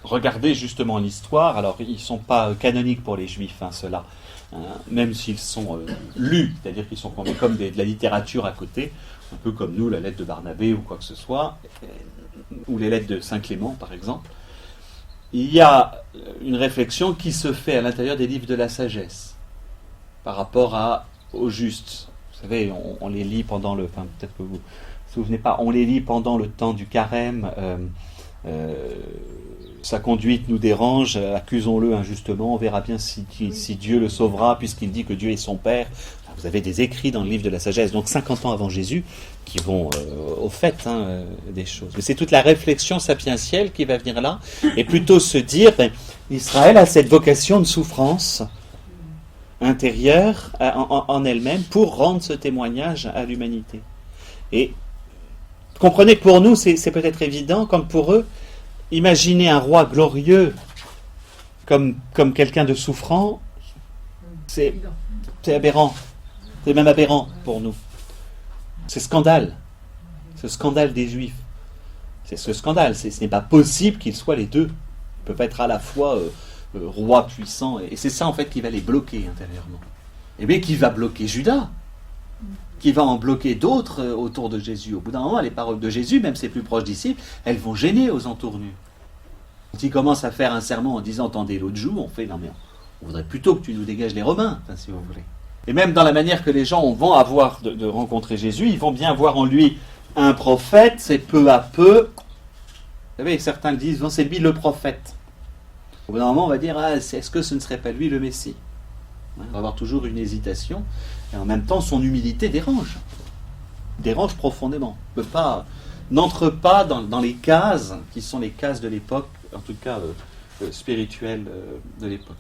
regardez justement l'histoire. Alors, ils ne sont pas canoniques pour les juifs, ceux-là, même s'ils sont lus, c'est-à-dire qu'ils sont comme de la littérature à côté, un peu comme nous, la lettre de Barnabé ou quoi que ce soit, ou les lettres de Saint Clément, par exemple. Il y a une réflexion qui se fait à l'intérieur des livres de la sagesse par rapport aux justes. Vous savez, on les lit pendant peut-être que vous ne vous souvenez pas, on les lit pendant le temps du carême. Sa conduite nous dérange, accusons-le injustement, on verra bien si Dieu le sauvera, puisqu'il dit que Dieu est son Père. Vous avez des écrits dans le livre de la sagesse, donc 50 ans avant Jésus, qui vont au fait des choses. Mais c'est toute la réflexion sapientielle qui va venir là, et plutôt se dire, Israël a cette vocation de souffrance intérieure en elle-même pour rendre ce témoignage à l'humanité. Et comprenez que pour nous, c'est peut-être évident, comme pour eux, imaginez un roi glorieux comme quelqu'un de souffrant, c'est aberrant. C'est même aberrant pour nous. C'est scandale. Ce scandale des Juifs. C'est ce scandale. Ce n'est pas possible qu'ils soient les deux. Ils ne peuvent pas être à la fois roi puissant. Et c'est ça en fait qui va les bloquer intérieurement. Et bien qui va bloquer Judas, qui va en bloquer d'autres autour de Jésus. Au bout d'un moment, les paroles de Jésus, même ses plus proches disciples, elles vont gêner aux entournures. Quand il commence à faire un sermon en disant « Tendez l'autre joue », on fait « Non mais on voudrait plutôt que tu nous dégages les Romains, si vous voulez ». Et même dans la manière que les gens vont avoir de rencontrer Jésus, ils vont bien voir en lui un prophète, c'est peu à peu. Vous savez, certains le disent, c'est lui le prophète. Au bout d'un moment, on va dire, est-ce que ce ne serait pas lui le Messie ? On va avoir toujours une hésitation, et en même temps, son humilité dérange profondément. N'entre pas dans les cases qui sont les cases de l'époque, en tout cas spirituelles de l'époque.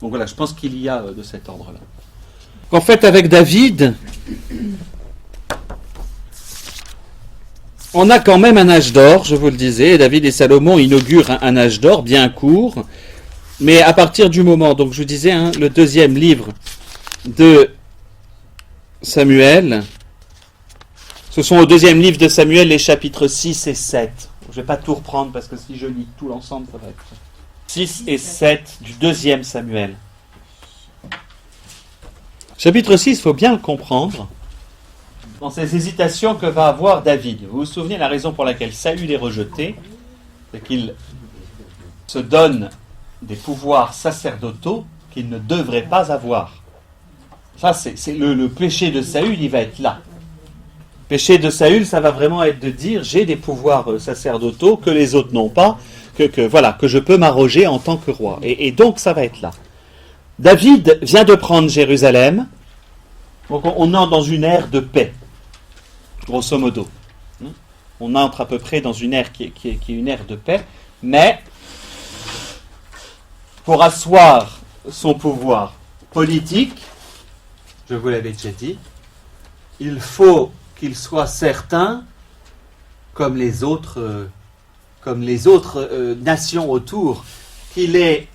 Donc voilà, je pense qu'il y a de cet ordre-là. En fait, avec David, on a quand même un âge d'or, je vous le disais. David et Salomon inaugurent un âge d'or bien court. Mais à partir du moment, donc je vous disais, le deuxième livre de Samuel, ce sont au deuxième livre de Samuel les chapitres 6 et 7. Je ne vais pas tout reprendre parce que si je lis tout l'ensemble, ça va être 6 et 7 du deuxième Samuel. Chapitre 6, il faut bien le comprendre, dans ces hésitations que va avoir David. Vous vous souvenez la raison pour laquelle Saül est rejeté, c'est qu'il se donne des pouvoirs sacerdotaux qu'il ne devrait pas avoir. Ça, c'est le péché de Saül, il va être là. Le péché de Saül, ça va vraiment être de dire, j'ai des pouvoirs sacerdotaux que les autres n'ont pas, que je peux m'arroger en tant que roi. Et donc, ça va être là. David vient de prendre Jérusalem, donc on entre dans une ère de paix, grosso modo. On entre à peu près dans une ère qui est une ère de paix, mais pour asseoir son pouvoir politique, je vous l'avais déjà dit, il faut qu'il soit certain, comme les autres nations autour, qu'il ait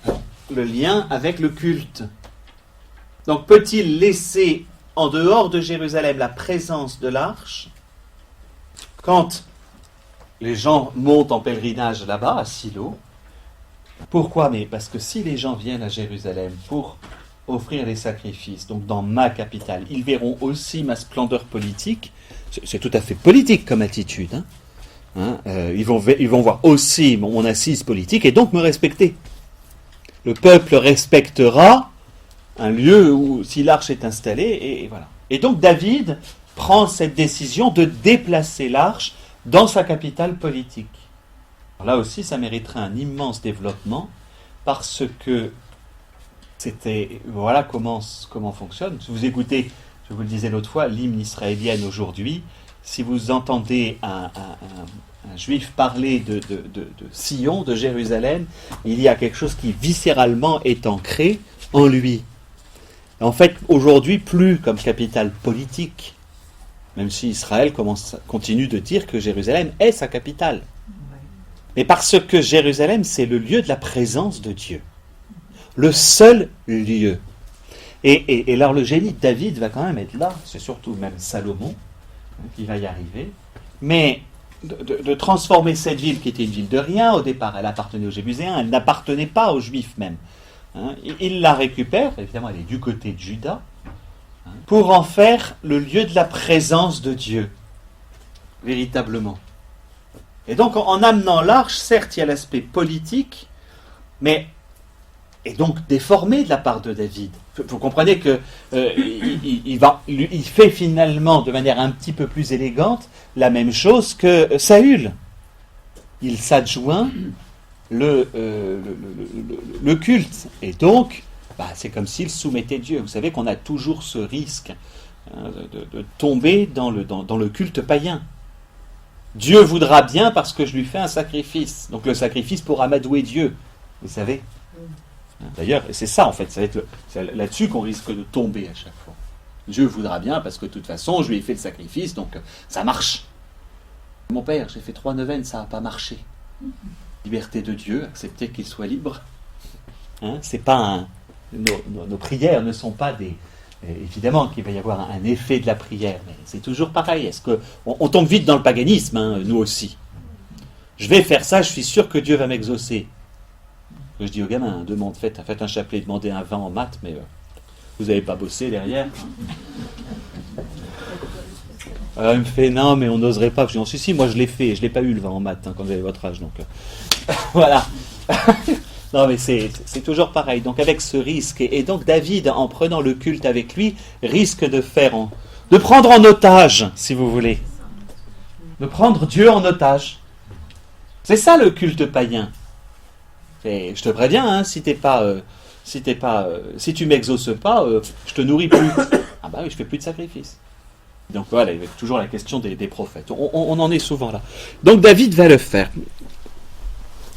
le lien avec le culte. Donc peut-il laisser en dehors de Jérusalem la présence de l'arche quand les gens montent en pèlerinage là-bas, à Silo? Pourquoi ? Mais parce que si les gens viennent à Jérusalem pour offrir les sacrifices, donc dans ma capitale, ils verront aussi ma splendeur politique. C'est tout à fait politique comme attitude. Ils vont voir aussi mon assise politique et donc me respecter. Le peuple respectera un lieu où si l'arche est installée, et voilà. Et donc David prend cette décision de déplacer l'arche dans sa capitale politique. Alors là aussi, ça mériterait un immense développement, parce que voilà comment fonctionne. Si vous écoutez, je vous le disais l'autre fois, l'hymne israélienne aujourd'hui, si vous entendez un juif parler de Sion, de Jérusalem, il y a quelque chose qui viscéralement est ancré en lui. En fait, aujourd'hui, plus comme capitale politique, même si Israël continue de dire que Jérusalem est sa capitale. Mais parce que Jérusalem, c'est le lieu de la présence de Dieu. Le seul lieu. Et alors le génie de David va quand même être là, c'est surtout même Salomon qui va y arriver, mais de transformer cette ville qui était une ville de rien, au départ elle appartenait aux Jébuséens, elle n'appartenait pas aux Juifs même. Il la récupère, évidemment elle est du côté de Juda, pour en faire le lieu de la présence de Dieu, véritablement. Et donc en amenant l'arche, certes il y a l'aspect politique, mais et donc déformé de la part de David. Vous comprenez que il fait finalement de manière un petit peu plus élégante la même chose que Saül. Il s'adjoint le culte. Et donc, c'est comme s'il soumettait Dieu. Vous savez qu'on a toujours ce risque de tomber dans le culte païen. Dieu voudra bien parce que je lui fais un sacrifice. Donc le sacrifice pour amadouer Dieu. Vous savez ? D'ailleurs, c'est ça en fait, c'est là-dessus qu'on risque de tomber à chaque fois. Dieu voudra bien parce que de toute façon, je lui ai fait le sacrifice, donc ça marche. Mon père, j'ai fait 3 neuvaines, ça n'a pas marché. Liberté de Dieu, accepter qu'il soit libre. C'est pas nos prières ne sont pas des... Évidemment qu'il va y avoir un effet de la prière, mais c'est toujours pareil. Est-ce que on tombe vite dans le paganisme, nous aussi. Je vais faire ça, je suis sûr que Dieu va m'exaucer. Je dis aux gamins, faites un chapelet, demandez un 20 en maths, mais vous n'avez pas bossé derrière. Alors il me fait, non, mais on n'oserait pas. Je dis, si, moi je l'ai fait, je ne l'ai pas eu le 20 en maths quand j'avais votre âge. Donc voilà. Non, mais c'est toujours pareil. Donc avec ce risque, et donc David, en prenant le culte avec lui, risque de prendre en otage, si vous voulez. De prendre Dieu en otage. C'est ça le culte païen. Et je te préviens, si tu m'exauces pas, je te nourris plus. Ah bah oui, je fais plus de sacrifice. Donc voilà, il y a toujours la question des prophètes. On en est souvent là. Donc David va le faire.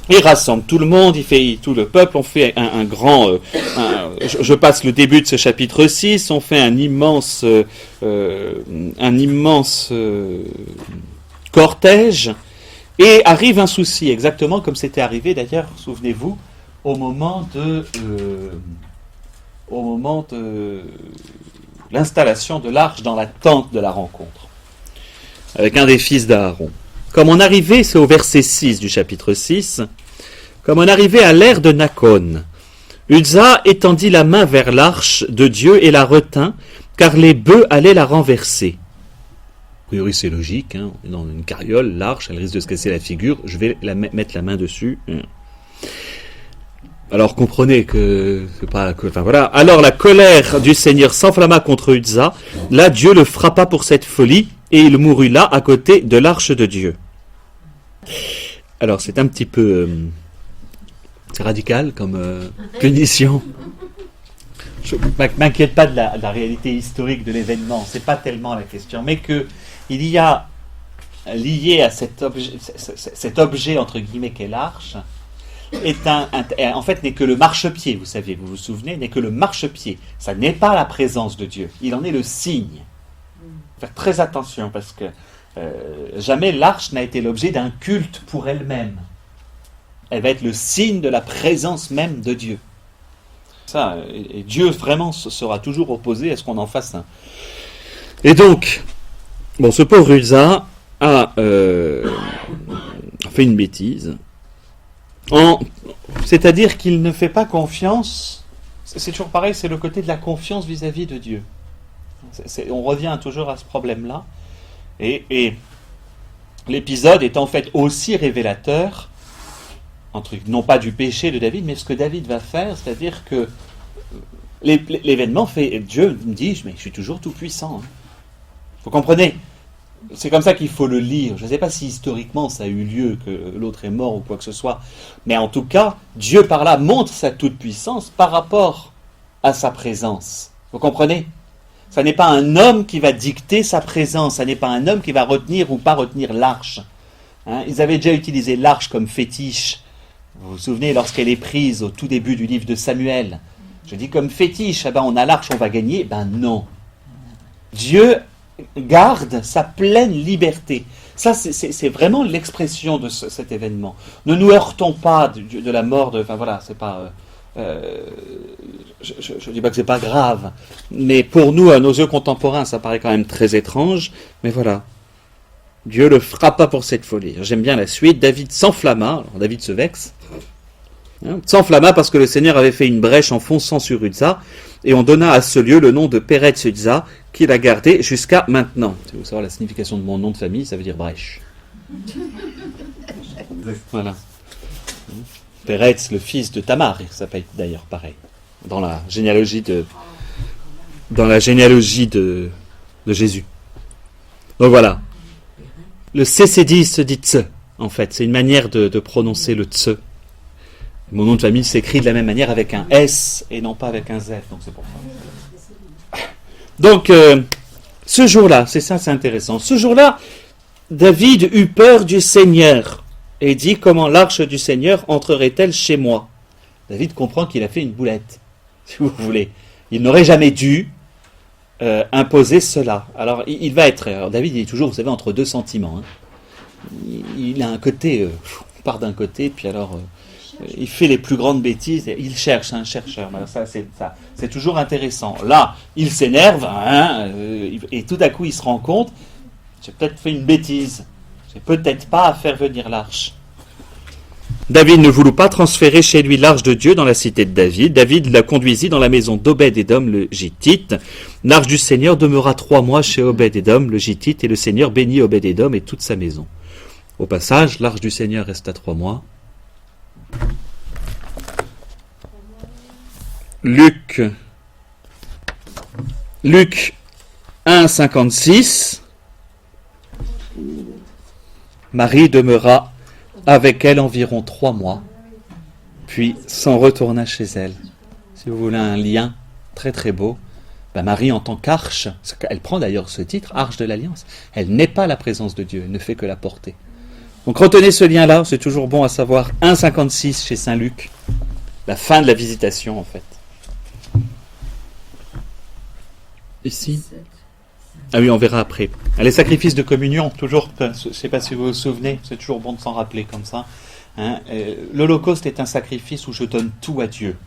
Il rassemble tout le monde, tout le peuple, on fait un grand... je passe le début de ce chapitre 6, on fait un immense cortège. Et arrive un souci, exactement comme c'était arrivé d'ailleurs, souvenez-vous, au moment de l'installation de l'arche dans la tente de la rencontre, avec un des fils d'Aaron. Comme on arrivait, c'est au verset 6 du chapitre 6, comme on arrivait à l'ère de Nakon, Uza étendit la main vers l'arche de Dieu et la retint, car les bœufs allaient la renverser. A priori, c'est logique, dans une carriole, l'arche, elle risque de se casser la figure, je vais mettre la main dessus. Alors comprenez que c'est pas que, enfin voilà. Alors la colère du Seigneur s'enflamma contre Uza. Là, Dieu le frappa pour cette folie et il mourut là à côté de l'arche de Dieu. Alors c'est un petit peu c'est radical comme punition. Je m'inquiète pas de la réalité historique de l'événement, c'est pas tellement la question, mais que il y a lié à cet objet entre guillemets qu'est l'arche, en fait n'est que le marchepied, vous savez, vous vous souvenez, n'est que le marchepied. Ça n'est pas la présence de Dieu, il en est le signe. Faire très attention parce que jamais l'arche n'a été l'objet d'un culte pour elle-même. Elle va être le signe de la présence même de Dieu. Ça, et Dieu vraiment sera toujours opposé à ce qu'on en fasse un. Et donc, ce pauvre Uza a fait une bêtise, c'est-à-dire qu'il ne fait pas confiance, c'est toujours pareil, c'est le côté de la confiance vis-à-vis de Dieu. On revient toujours à ce problème-là. Et l'épisode est en fait aussi révélateur, non pas du péché de David, mais ce que David va faire, c'est-à-dire que l'événement fait, Dieu me dit, mais je suis toujours tout puissant. Hein. Vous comprenez ? C'est comme ça qu'il faut le lire. Je ne sais pas si historiquement ça a eu lieu, que l'autre est mort ou quoi que ce soit, mais en tout cas, Dieu par là montre sa toute-puissance par rapport à sa présence. Vous comprenez ? Ça n'est pas un homme qui va dicter sa présence, ça n'est pas un homme qui va retenir ou pas retenir l'arche. Hein, ils avaient déjà utilisé l'arche comme fétiche. Vous vous souvenez, lorsqu'elle est prise au tout début du livre de Samuel, je dis comme fétiche, on a l'arche, on va gagner. Non. Dieu garde sa pleine liberté. Ça, c'est vraiment l'expression de cet événement. Ne nous heurtons pas de la mort de... Enfin voilà, c'est pas... je ne dis pas que c'est pas grave, mais pour nous, à nos yeux contemporains, ça paraît quand même très étrange. Mais voilà, Dieu le frappa pour cette folie. J'aime bien la suite. David s'enflamma. Alors David se vexe. S'enflamma parce que le Seigneur avait fait une brèche en fonçant sur Uzza, et on donna à ce lieu le nom de Péretz Uzza, qu'il a gardé jusqu'à maintenant. Si vous savez la signification de mon nom de famille, ça veut dire brèche. Voilà. Péretz, le fils de Tamar, ça s'appelle d'ailleurs pareil, dans la généalogie de Jésus. Donc voilà. Le CCD se dit tse, en fait. C'est une manière de prononcer le tse. Mon nom de famille s'écrit de la même manière avec un S et non pas avec un Z, donc c'est pour ça. Donc, ce jour-là, c'est intéressant. Ce jour-là, David eut peur du Seigneur et dit, comment l'arche du Seigneur entrerait-elle chez moi ? David comprend qu'il a fait une boulette, si vous voulez. Il n'aurait jamais dû imposer cela. Alors, il va être... Alors, David, il est toujours, vous savez, entre deux sentiments. Hein. Il a un côté... on part d'un côté, puis alors... il fait les plus grandes bêtises, et il cherche, un chercheur. C'est toujours intéressant. Là, il s'énerve, et tout à coup, il se rend compte, j'ai peut-être fait une bêtise. J'ai peut-être pas à faire venir l'arche. David ne voulut pas transférer chez lui l'arche de Dieu dans la cité de David. David la conduisit dans la maison d'Obed-Édom le Gittite. L'arche du Seigneur demeura 3 mois chez Obed-Édom le Gittite, et le Seigneur bénit Obed-Édom et toute sa maison. Au passage, l'arche du Seigneur resta 3 mois. Luc 1, 56. Marie demeura avec elle environ 3 mois, puis s'en retourna chez elle. Si vous voulez un lien très très beau, Marie en tant qu'arche, elle prend d'ailleurs ce titre, arche de l'Alliance, elle n'est pas la présence de Dieu, elle ne fait que la porter. Donc retenez ce lien-là, c'est toujours bon à savoir. 1,56 chez Saint Luc, la fin de la visitation en fait. Ici. Ah oui, on verra après. Les sacrifices de communion, toujours, je ne sais pas si vous vous souvenez, c'est toujours bon de s'en rappeler comme ça. L'Holocauste est un sacrifice où je donne tout à Dieu.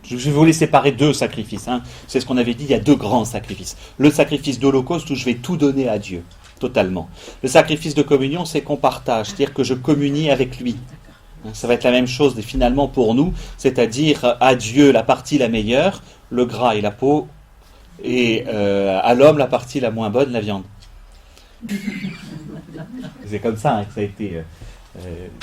Je vais vous les séparer 2 sacrifices. C'est ce qu'on avait dit, il y a 2 grands sacrifices. Le sacrifice d'Holocauste où je vais tout donner à Dieu. Totalement. Le sacrifice de communion, c'est qu'on partage, c'est-à-dire que je communie avec lui. Ça va être la même chose finalement pour nous, c'est-à-dire à Dieu la partie la meilleure, le gras et la peau, et à l'homme la partie la moins bonne, la viande. C'est comme ça que ça a été...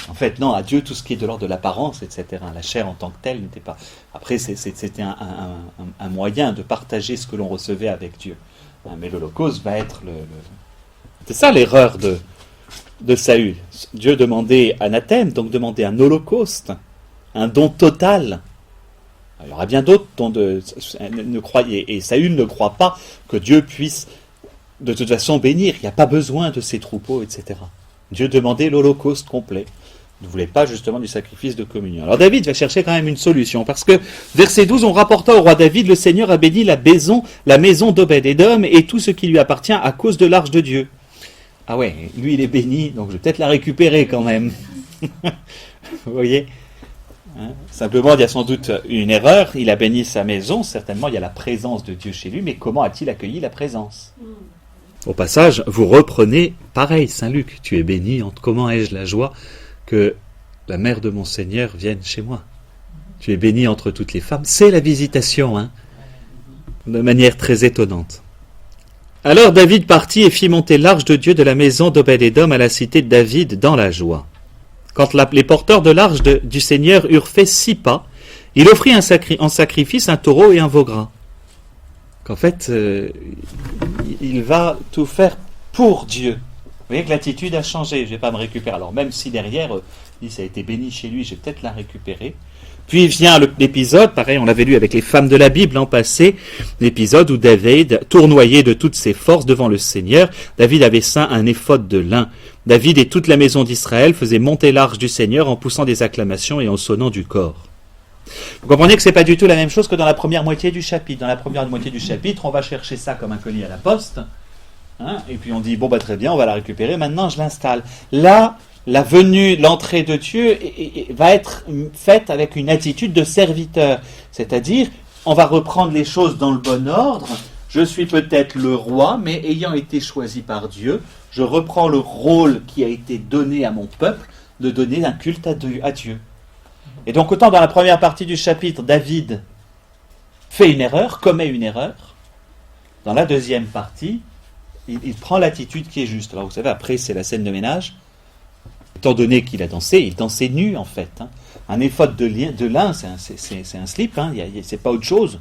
en fait, non, à Dieu, tout ce qui est de l'ordre de l'apparence, etc. La chair en tant que telle n'était pas... Après, c'était un moyen de partager ce que l'on recevait avec Dieu. Mais l'Holocauste va être C'est ça l'erreur de Saül. Dieu demandait anathème, donc demandait un holocauste, un don total. Il y aura bien d'autres dons et Saül ne croit pas que Dieu puisse de toute façon bénir. Il n'y a pas besoin de ses troupeaux, etc. Dieu demandait l'holocauste complet. Il ne voulait pas justement du sacrifice de communion. Alors David va chercher quand même une solution, parce que verset 12, on rapporta au roi David, le Seigneur a béni la maison d'Obed-Édom et tout ce qui lui appartient à cause de l'arche de Dieu. Ah ouais, lui il est béni, donc je vais peut-être la récupérer quand même. Vous voyez ? Simplement, il y a sans doute une erreur, il a béni sa maison, certainement il y a la présence de Dieu chez lui, mais comment a-t-il accueilli la présence ? Au passage, vous reprenez, pareil, Saint Luc, tu es béni, comment ai-je la joie que la mère de mon Seigneur vienne chez moi ? Tu es bénie entre toutes les femmes. C'est la visitation, hein, de manière très étonnante. Alors David partit et fit monter l'arche de Dieu de la maison d'Obed-Édom à la cité de David dans la joie. Quand les porteurs de l'arche du Seigneur eurent fait 6 pas, il offrit en sacrifice un taureau et un veau gras. Qu'en fait, il va tout faire pour Dieu. Vous voyez que l'attitude a changé. Je ne vais pas me récupérer. Alors même si derrière, ça a été béni chez lui, je vais peut-être la récupérer. Puis vient l'épisode, pareil, on l'avait lu avec les femmes de la Bible l'an passé, l'épisode où David, tournoyé de toutes ses forces devant le Seigneur, David avait ceint un éphod de lin. David et toute la maison d'Israël faisaient monter l'arche du Seigneur en poussant des acclamations et en sonnant du cor. Vous comprenez que ce n'est pas du tout la même chose que dans la première moitié du chapitre. Dans la première moitié du chapitre, on va chercher ça comme un colis à la poste, hein, et puis on dit, bon bah très bien, on va la récupérer, maintenant je l'installe. Là, la venue, l'entrée de Dieu va être faite avec une attitude de serviteur. C'est-à-dire, on va reprendre les choses dans le bon ordre. Je suis peut-être le roi, mais ayant été choisi par Dieu, je reprends le rôle qui a été donné à mon peuple de donner un culte à Dieu. Et donc, autant dans la première partie du chapitre, David fait une erreur, commet une erreur, dans la deuxième partie, il prend l'attitude qui est juste. Alors, vous savez, après, c'est la scène de ménage. Étant donné qu'il a dansé, il dansait nu en fait. Hein. Un éphod de lin, c'est un slip, hein, c'est pas autre chose.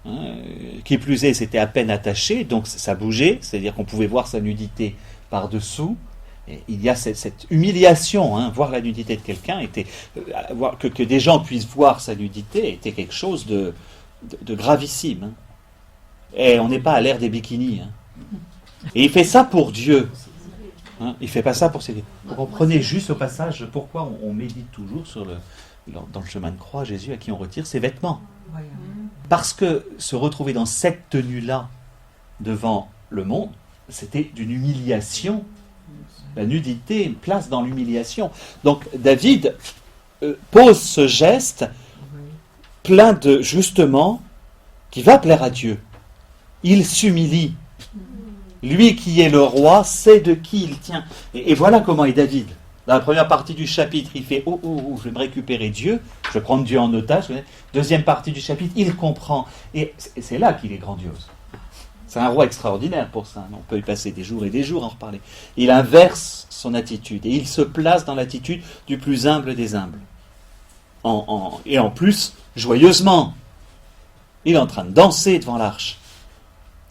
Hein. Qui plus est, c'était à peine attaché, donc ça bougeait, c'est-à-dire qu'on pouvait voir sa nudité par-dessous. Et il y a cette humiliation, hein, voir la nudité de quelqu'un, que des gens puissent voir sa nudité, était quelque chose de gravissime. Hein. Et on n'est pas à l'ère des bikinis. Hein. Et il fait ça pour Dieu. Hein, il ne fait pas ça pour ses... Vous comprenez juste au passage pourquoi on médite toujours dans le chemin de croix, Jésus à qui on retire ses vêtements. Parce que se retrouver dans cette tenue-là devant le monde, c'était d'une humiliation. La nudité place dans l'humiliation. Donc David pose ce geste plein de, justement, qui va plaire à Dieu. Il s'humilie. Lui qui est le roi sait de qui il tient. Et voilà comment est David. Dans la première partie du chapitre, il fait « Oh, je vais me récupérer Dieu, je vais prendre Dieu en otage. » Deuxième partie du chapitre, il comprend. Et c'est là qu'il est grandiose. C'est un roi extraordinaire pour ça. On peut y passer des jours et des jours à en reparler. Il inverse son attitude et il se place dans l'attitude du plus humble des humbles. Et en plus, joyeusement. Il est en train de danser devant l'arche.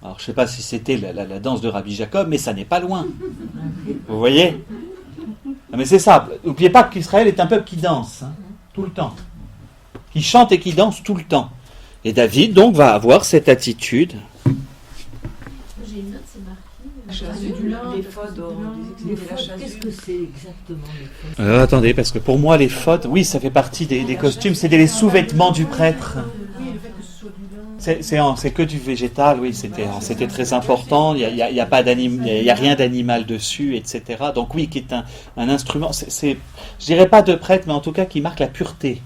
Alors, je ne sais pas si c'était la danse de Rabbi Jacob, mais ça n'est pas loin. Vous voyez ? Mais c'est ça. N'oubliez pas qu'Israël est un peuple qui danse, hein, tout le temps. Qui chante et qui danse tout le temps. Et David, donc, va avoir cette attitude. J'ai une note, c'est marqué. Qu'est-ce que c'est exactement l'éphod ? Alors, attendez, parce que pour moi, l'éphod, oui, ça fait partie des costumes, c'est les sous-vêtements du prêtre. C'est que du végétal, oui, c'était très important, il n'y a rien d'animal dessus, etc. Donc oui, qui est un instrument, je dirais pas de prêtre, mais en tout cas qui marque la pureté.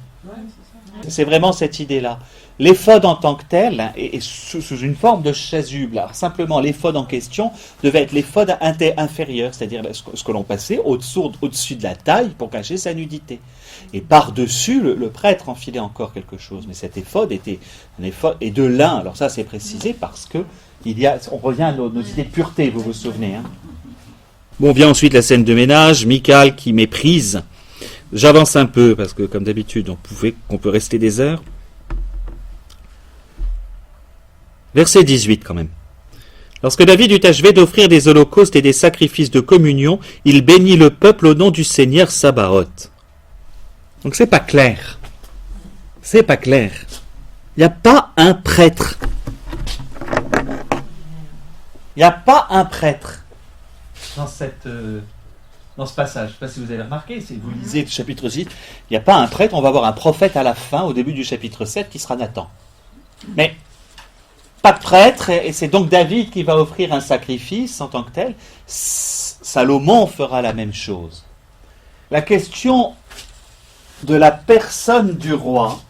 C'est vraiment cette idée-là. L'éphod en tant que tel est sous une forme de chasuble. Alors simplement, l'éphod en question devait être l'éphod inférieur, c'est-à-dire ce que l'on passait au-dessus de la taille pour cacher sa nudité. Et par-dessus, le prêtre enfilait encore quelque chose. Mais cet éphod était un éphod et de lin. Alors ça, c'est précisé parce que on revient à nos idées de pureté, vous vous souvenez. Hein. Bon, vient ensuite la scène de ménage, Michal qui méprise. J'avance un peu parce que, comme d'habitude, on peut rester des heures. Verset 18 quand même. Lorsque David eut achevé d'offrir des holocaustes et des sacrifices de communion, il bénit le peuple au nom du Seigneur Sabaoth. Donc c'est pas clair. C'est pas clair. Il n'y a pas un prêtre. Il n'y a pas un prêtre dans ce passage. Je ne sais pas si vous avez remarqué, si vous lisez le chapitre 6, il n'y a pas un prêtre, on va avoir un prophète à la fin, au début du chapitre 7, qui sera Nathan. Mais pas de prêtre, et c'est donc David qui va offrir un sacrifice en tant que tel. Salomon fera la même chose. La question de la personne du roi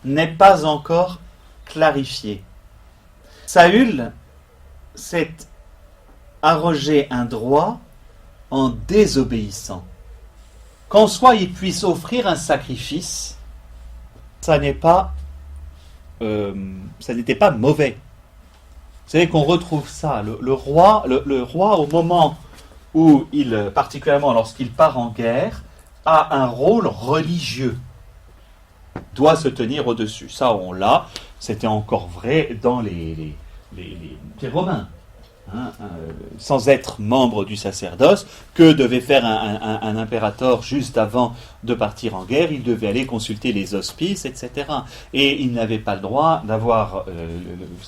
n'est pas encore clarifiée. Saül s'est arrogé un droit en désobéissant. Qu'en soit il puisse offrir un sacrifice, ça n'était pas mauvais. Vous savez qu'on retrouve ça, le roi, au moment où particulièrement lorsqu'il part en guerre, a un rôle religieux, doit se tenir au-dessus. Ça, on l'a, c'était encore vrai dans les Romains. Sans être membre du sacerdoce, que devait faire un impérator juste avant de partir en guerre? Il devait aller consulter les hospices, etc. Et il n'avait pas le droit d'avoir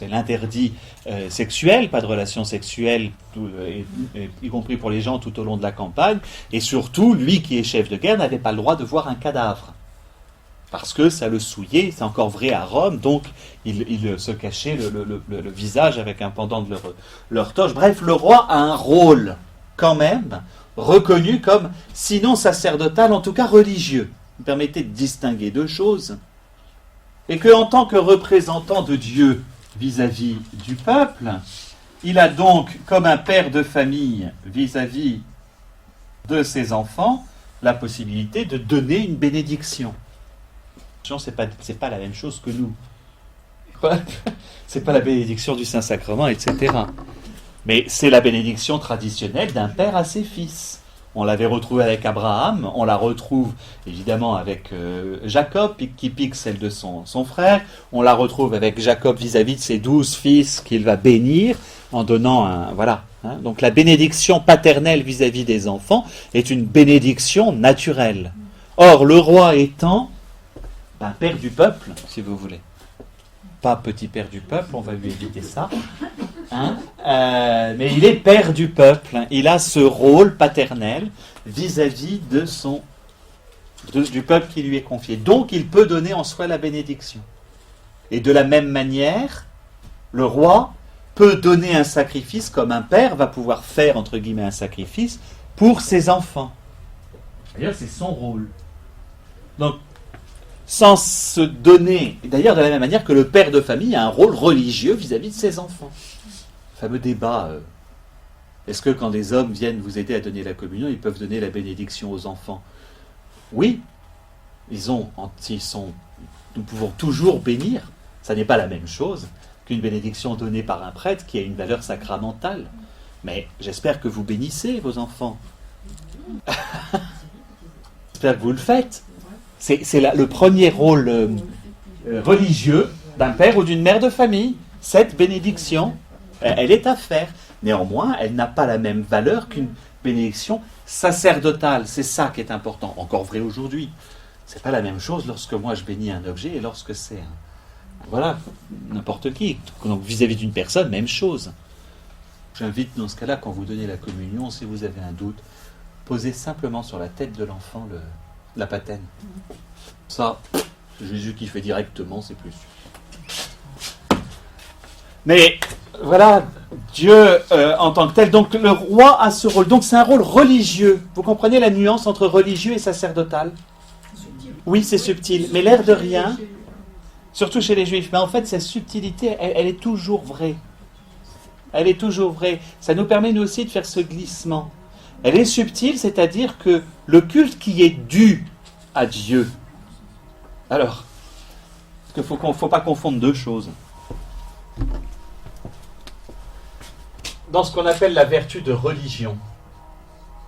l'interdit sexuel, pas de relations sexuelles, y compris pour les gens tout au long de la campagne. Et surtout, lui qui est chef de guerre n'avait pas le droit de voir un cadavre. Parce que ça le souillait, c'est encore vrai à Rome, donc il se cachait le visage avec un pendant de leur toge. Bref, le roi a un rôle, quand même, reconnu comme, sinon sacerdotal, en tout cas religieux. Il permettait de distinguer deux choses. Et qu'en tant que représentant de Dieu vis-à-vis du peuple, il a donc, comme un père de famille vis-à-vis de ses enfants, la possibilité de donner une bénédiction. C'est pas la même chose que nous. C'est pas la bénédiction du Saint-Sacrement, etc. Mais c'est la bénédiction traditionnelle d'un père à ses fils. On l'avait retrouvé avec Abraham, on la retrouve évidemment avec Jacob, qui pique celle de son frère, on la retrouve avec Jacob vis-à-vis de ses 12 fils qu'il va bénir en donnant un... Voilà. Donc la bénédiction paternelle vis-à-vis des enfants est une bénédiction naturelle. Or, le roi étant... père du peuple, si vous voulez. Pas petit père du peuple, on va lui éviter ça. Mais il est père du peuple. Il a ce rôle paternel vis-à-vis du peuple qui lui est confié. Donc il peut donner en soi la bénédiction. Et de la même manière, le roi peut donner un sacrifice comme un père va pouvoir faire, entre guillemets, un sacrifice pour ses enfants. D'ailleurs, c'est son rôle. Donc, sans se donner, d'ailleurs de la même manière que le père de famille a un rôle religieux vis-à-vis de ses enfants. Le fameux débat, est-ce que quand des hommes viennent vous aider à donner la communion, ils peuvent donner la bénédiction aux enfants? Oui, nous pouvons toujours bénir, ça n'est pas la même chose qu'une bénédiction donnée par un prêtre qui a une valeur sacramentale. Mais j'espère que vous bénissez vos enfants. J'espère que vous le faites. C'est le premier rôle religieux d'un père ou d'une mère de famille. Cette bénédiction, elle est à faire. Néanmoins, elle n'a pas la même valeur qu'une bénédiction sacerdotale. C'est ça qui est important. Encore vrai aujourd'hui. C'est pas la même chose lorsque moi je bénis un objet et lorsque c'est n'importe qui. Donc vis-à-vis d'une personne, même chose. J'invite dans ce cas-là, quand vous donnez la communion, si vous avez un doute, posez simplement sur la tête de l'enfant la patène. Ça, c'est Jésus qui fait directement, c'est plus sûr. Mais voilà, Dieu en tant que tel, donc le roi a ce rôle. Donc c'est un rôle religieux. Vous comprenez la nuance entre religieux et sacerdotal? Oui, c'est subtil, mais l'air de rien, surtout chez les Juifs. Mais en fait, cette subtilité, elle est toujours vraie. Elle est toujours vraie. Ça nous permet, nous aussi, de faire ce glissement. Elle est subtile, c'est-à-dire que le culte qui est dû à Dieu. Alors, il ne faut pas confondre deux choses. Dans ce qu'on appelle la vertu de religion.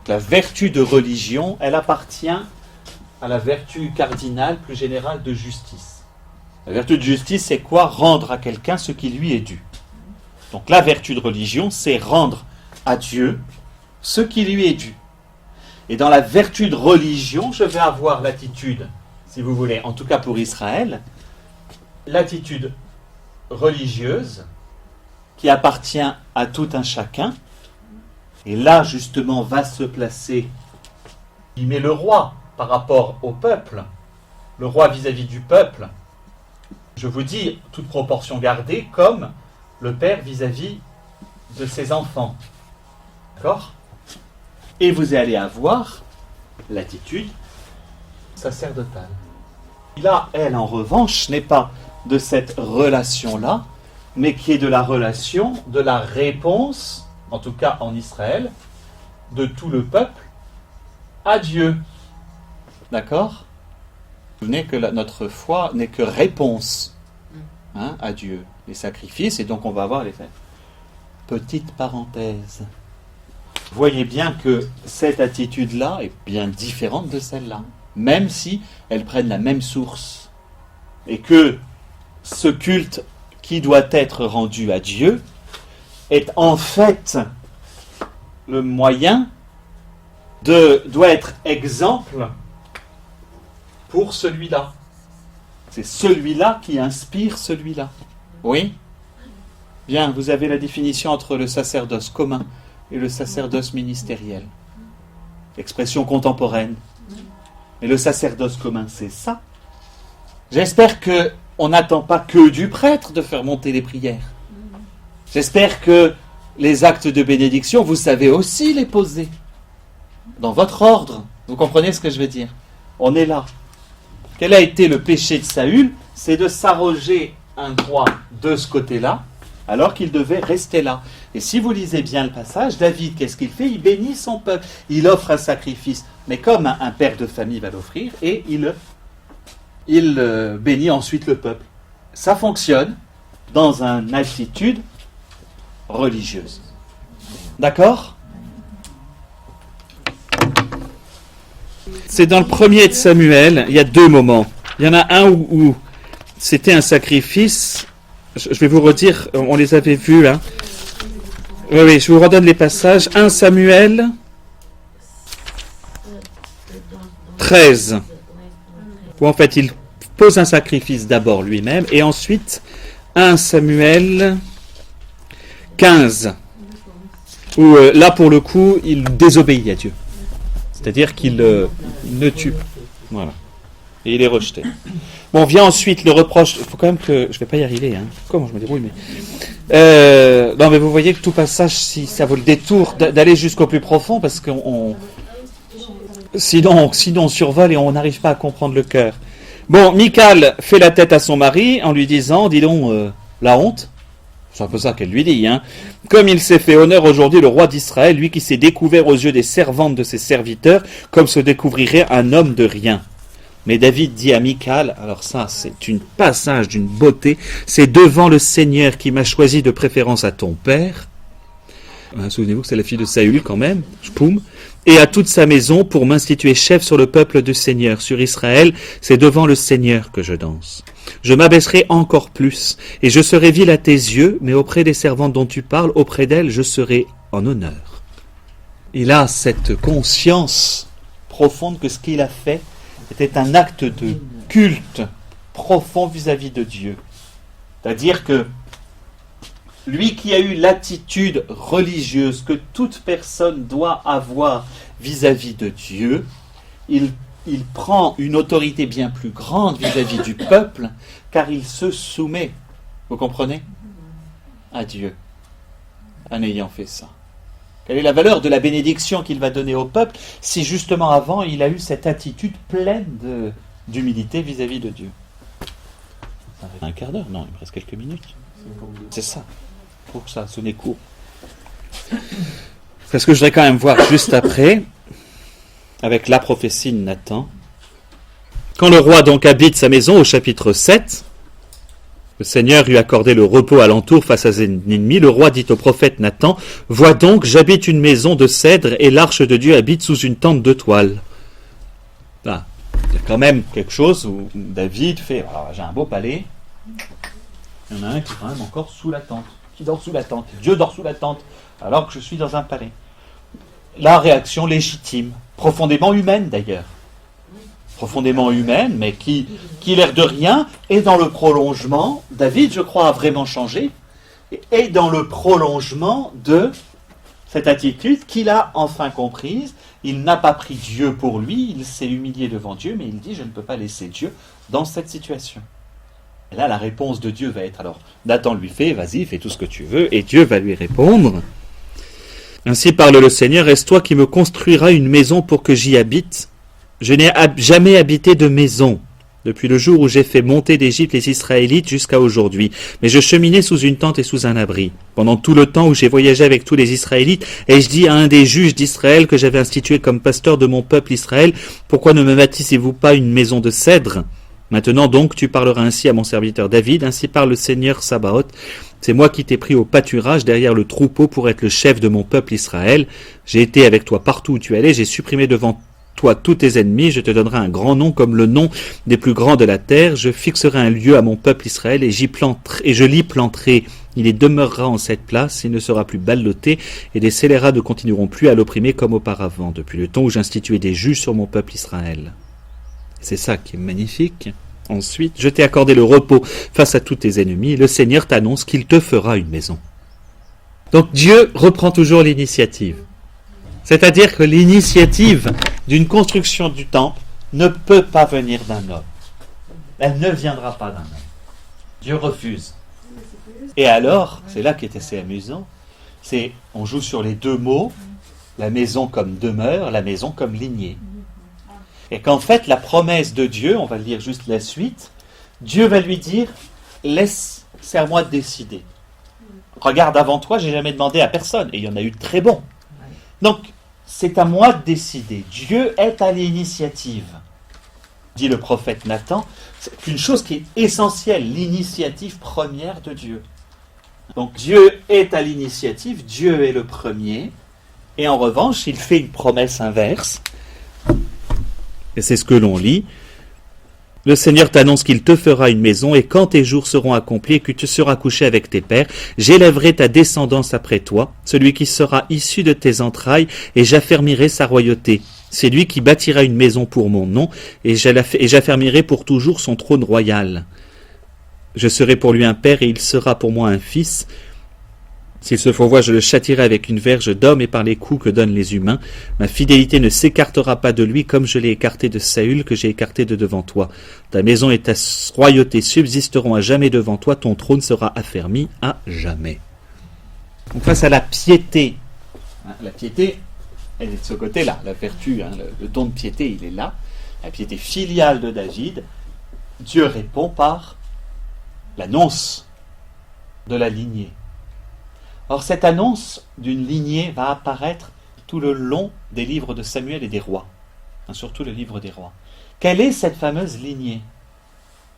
La vertu de religion, elle appartient à la vertu cardinale, plus générale, de justice. La vertu de justice, c'est quoi? Rendre à quelqu'un ce qui lui est dû. Donc la vertu de religion, c'est rendre à Dieu ce qui lui est dû. Et dans la vertu de religion, je vais avoir l'attitude, si vous voulez, en tout cas pour Israël, l'attitude religieuse qui appartient à tout un chacun. Et là, justement, va se placer, il met le roi par rapport au peuple, le roi vis-à-vis du peuple. Je vous dis, toute proportion gardée, comme le père vis-à-vis de ses enfants. D'accord ? Et vous allez avoir l'attitude sacerdotale. Là, elle, en revanche, n'est pas de cette relation-là, mais qui est de la relation, de la réponse, en tout cas en Israël, de tout le peuple à Dieu. D'accord ? Vous souvenez que notre foi n'est que réponse à Dieu, les sacrifices, et donc on va avoir les faits. Petite parenthèse. Voyez bien que cette attitude-là est bien différente de celle-là, même si elles prennent la même source. Et que ce culte qui doit être rendu à Dieu est en fait le moyen doit être exemple pour celui-là. C'est celui-là qui inspire celui-là. Oui ? Bien, vous avez la définition entre le sacerdoce commun et le sacerdoce ministériel. Expression contemporaine. Mais le sacerdoce commun, c'est ça. J'espère qu'on n'attend pas que du prêtre de faire monter les prières. J'espère que les actes de bénédiction, vous savez aussi les poser. Dans votre ordre. Vous comprenez ce que je veux dire ? On est là. Quel a été le péché de Saül ? C'est de s'arroger un droit de ce côté-là, alors qu'il devait rester là. Et si vous lisez bien le passage, David, qu'est-ce qu'il fait ? Il bénit son peuple. Il offre un sacrifice, mais comme un père de famille va l'offrir, et il bénit ensuite le peuple. Ça fonctionne dans une attitude religieuse. D'accord ? C'est dans le premier de Samuel, il y a deux moments. Il y en a un où c'était un sacrifice. Je vais vous redire, on les avait vus là. Oui, je vous redonne les passages. 1 Samuel 13, où en fait il pose un sacrifice d'abord lui-même, et ensuite 1 Samuel 15, où là pour le coup il désobéit à Dieu. C'est-à-dire qu'il ne tue pas. Voilà. Et il est rejeté. Bon, vient ensuite le reproche. Il faut quand même que... Je ne vais pas y arriver. Comment je me débrouille, mais... non, mais vous voyez que tout passage, si ça vaut le détour d'aller jusqu'au plus profond, parce qu'on... Sinon on survole et on n'arrive pas à comprendre le cœur. Bon, Michal fait la tête à son mari en lui disant, dis donc, la honte. C'est un peu ça qu'elle lui dit. Comme il s'est fait honneur aujourd'hui le roi d'Israël, lui qui s'est découvert aux yeux des servantes de ses serviteurs, comme se découvrirait un homme de rien. Mais David dit à Michal, alors ça c'est un passage d'une beauté, c'est devant le Seigneur qui m'a choisi de préférence à ton père. Souvenez-vous que c'est la fille de Saül quand même, Shpoum, et à toute sa maison pour m'instituer chef sur le peuple du Seigneur, sur Israël, c'est devant le Seigneur que je danse. Je m'abaisserai encore plus, et je serai vil à tes yeux, mais auprès des servantes dont tu parles, auprès d'elles, je serai en honneur. Il a cette conscience profonde que ce qu'il a fait était un acte de culte profond vis-à-vis de Dieu. C'est-à-dire que lui qui a eu l'attitude religieuse que toute personne doit avoir vis-à-vis de Dieu, il prend une autorité bien plus grande vis-à-vis du peuple, car il se soumet, vous comprenez, à Dieu, en ayant fait ça. Quelle est la valeur de la bénédiction qu'il va donner au peuple si justement avant il a eu cette attitude pleine d'humilité vis-à-vis de Dieu ? Ça fait un quart d'heure, non, il me reste quelques minutes. C'est ça, pour que ça sonne court. Parce que je voudrais quand même voir juste après, avec la prophétie de Nathan, quand le roi donc habite sa maison au chapitre 7, le Seigneur lui accordait le repos alentour face à ses ennemis. Le roi dit au prophète Nathan, « Vois donc, j'habite une maison de cèdre et l'arche de Dieu habite sous une tente de toile. » Là, il y a quand même quelque chose où David fait, « J'ai un beau palais. » Il y en a un qui est quand même encore sous la tente. Qui dort sous la tente. Dieu dort sous la tente, alors que je suis dans un palais. La réaction légitime, profondément humaine d'ailleurs. Profondément humaine, mais qui l'air de rien, est dans le prolongement. David, je crois, a vraiment changé, et dans le prolongement de cette attitude qu'il a enfin comprise. Il n'a pas pris Dieu pour lui, il s'est humilié devant Dieu, mais il dit, je ne peux pas laisser Dieu dans cette situation. Et là, la réponse de Dieu va être, alors, Nathan lui fait, vas-y, fais tout ce que tu veux, et Dieu va lui répondre. Ainsi parle le Seigneur, est-ce toi qui me construiras une maison pour que j'y habite ? Je n'ai jamais habité de maison, depuis le jour où j'ai fait monter d'Égypte les Israélites jusqu'à aujourd'hui. Mais je cheminais sous une tente et sous un abri. Pendant tout le temps où j'ai voyagé avec tous les Israélites, ai-je dit à un des juges d'Israël que j'avais institué comme pasteur de mon peuple Israël, pourquoi ne me bâtissez-vous pas une maison de cèdre? Maintenant donc tu parleras ainsi à mon serviteur David, ainsi parle le Seigneur Sabaoth. C'est moi qui t'ai pris au pâturage derrière le troupeau pour être le chef de mon peuple Israël. J'ai été avec toi partout où tu allais, j'ai supprimé devant toi tous tes ennemis, je te donnerai un grand nom comme le nom des plus grands de la terre, je fixerai un lieu à mon peuple Israël et je l'y planterai. Il y demeurera en cette place, il ne sera plus ballotté, et les scélérats ne continueront plus à l'opprimer comme auparavant, depuis le temps où j'instituai des juges sur mon peuple Israël. C'est ça qui est magnifique. Ensuite, je t'ai accordé le repos face à tous tes ennemis, et le Seigneur t'annonce qu'il te fera une maison. Donc Dieu reprend toujours l'initiative. C'est-à-dire que l'initiative d'une construction du temple ne peut pas venir d'un homme. Elle ne viendra pas d'un homme. Dieu refuse. Et alors, c'est là qui est assez amusant, on joue sur les deux mots, la maison comme demeure, la maison comme lignée. Et qu'en fait, la promesse de Dieu, on va lire juste la suite, Dieu va lui dire, c'est à moi de décider. Regarde, avant toi, j'ai jamais demandé à personne, et il y en a eu de très bons. Donc, c'est à moi de décider. Dieu est à l'initiative. Dit le prophète Nathan, c'est une chose qui est essentielle, l'initiative première de Dieu. Donc Dieu est à l'initiative, Dieu est le premier, et en revanche, il fait une promesse inverse, et c'est ce que l'on lit. Le Seigneur t'annonce qu'il te fera une maison, et quand tes jours seront accomplis et que tu seras couché avec tes pères, j'élèverai ta descendance après toi, celui qui sera issu de tes entrailles, et j'affermirai sa royauté. C'est lui qui bâtira une maison pour mon nom, et j'affermirai pour toujours son trône royal. Je serai pour lui un père, et il sera pour moi un fils. S'il se fourvoie, je le châtierai avec une verge d'homme et par les coups que donnent les humains. Ma fidélité ne s'écartera pas de lui comme je l'ai écarté de Saül, que j'ai écarté de devant toi. Ta maison et ta royauté subsisteront à jamais devant toi, ton trône sera affermi à jamais. Donc face à la piété, la piété, elle est de ce côté-là, la vertu, le don de piété, il est là. La piété filiale de David, Dieu répond par l'annonce de la lignée. Or, cette annonce d'une lignée va apparaître tout le long des livres de Samuel et des rois, surtout le livre des rois. Quelle est cette fameuse lignée?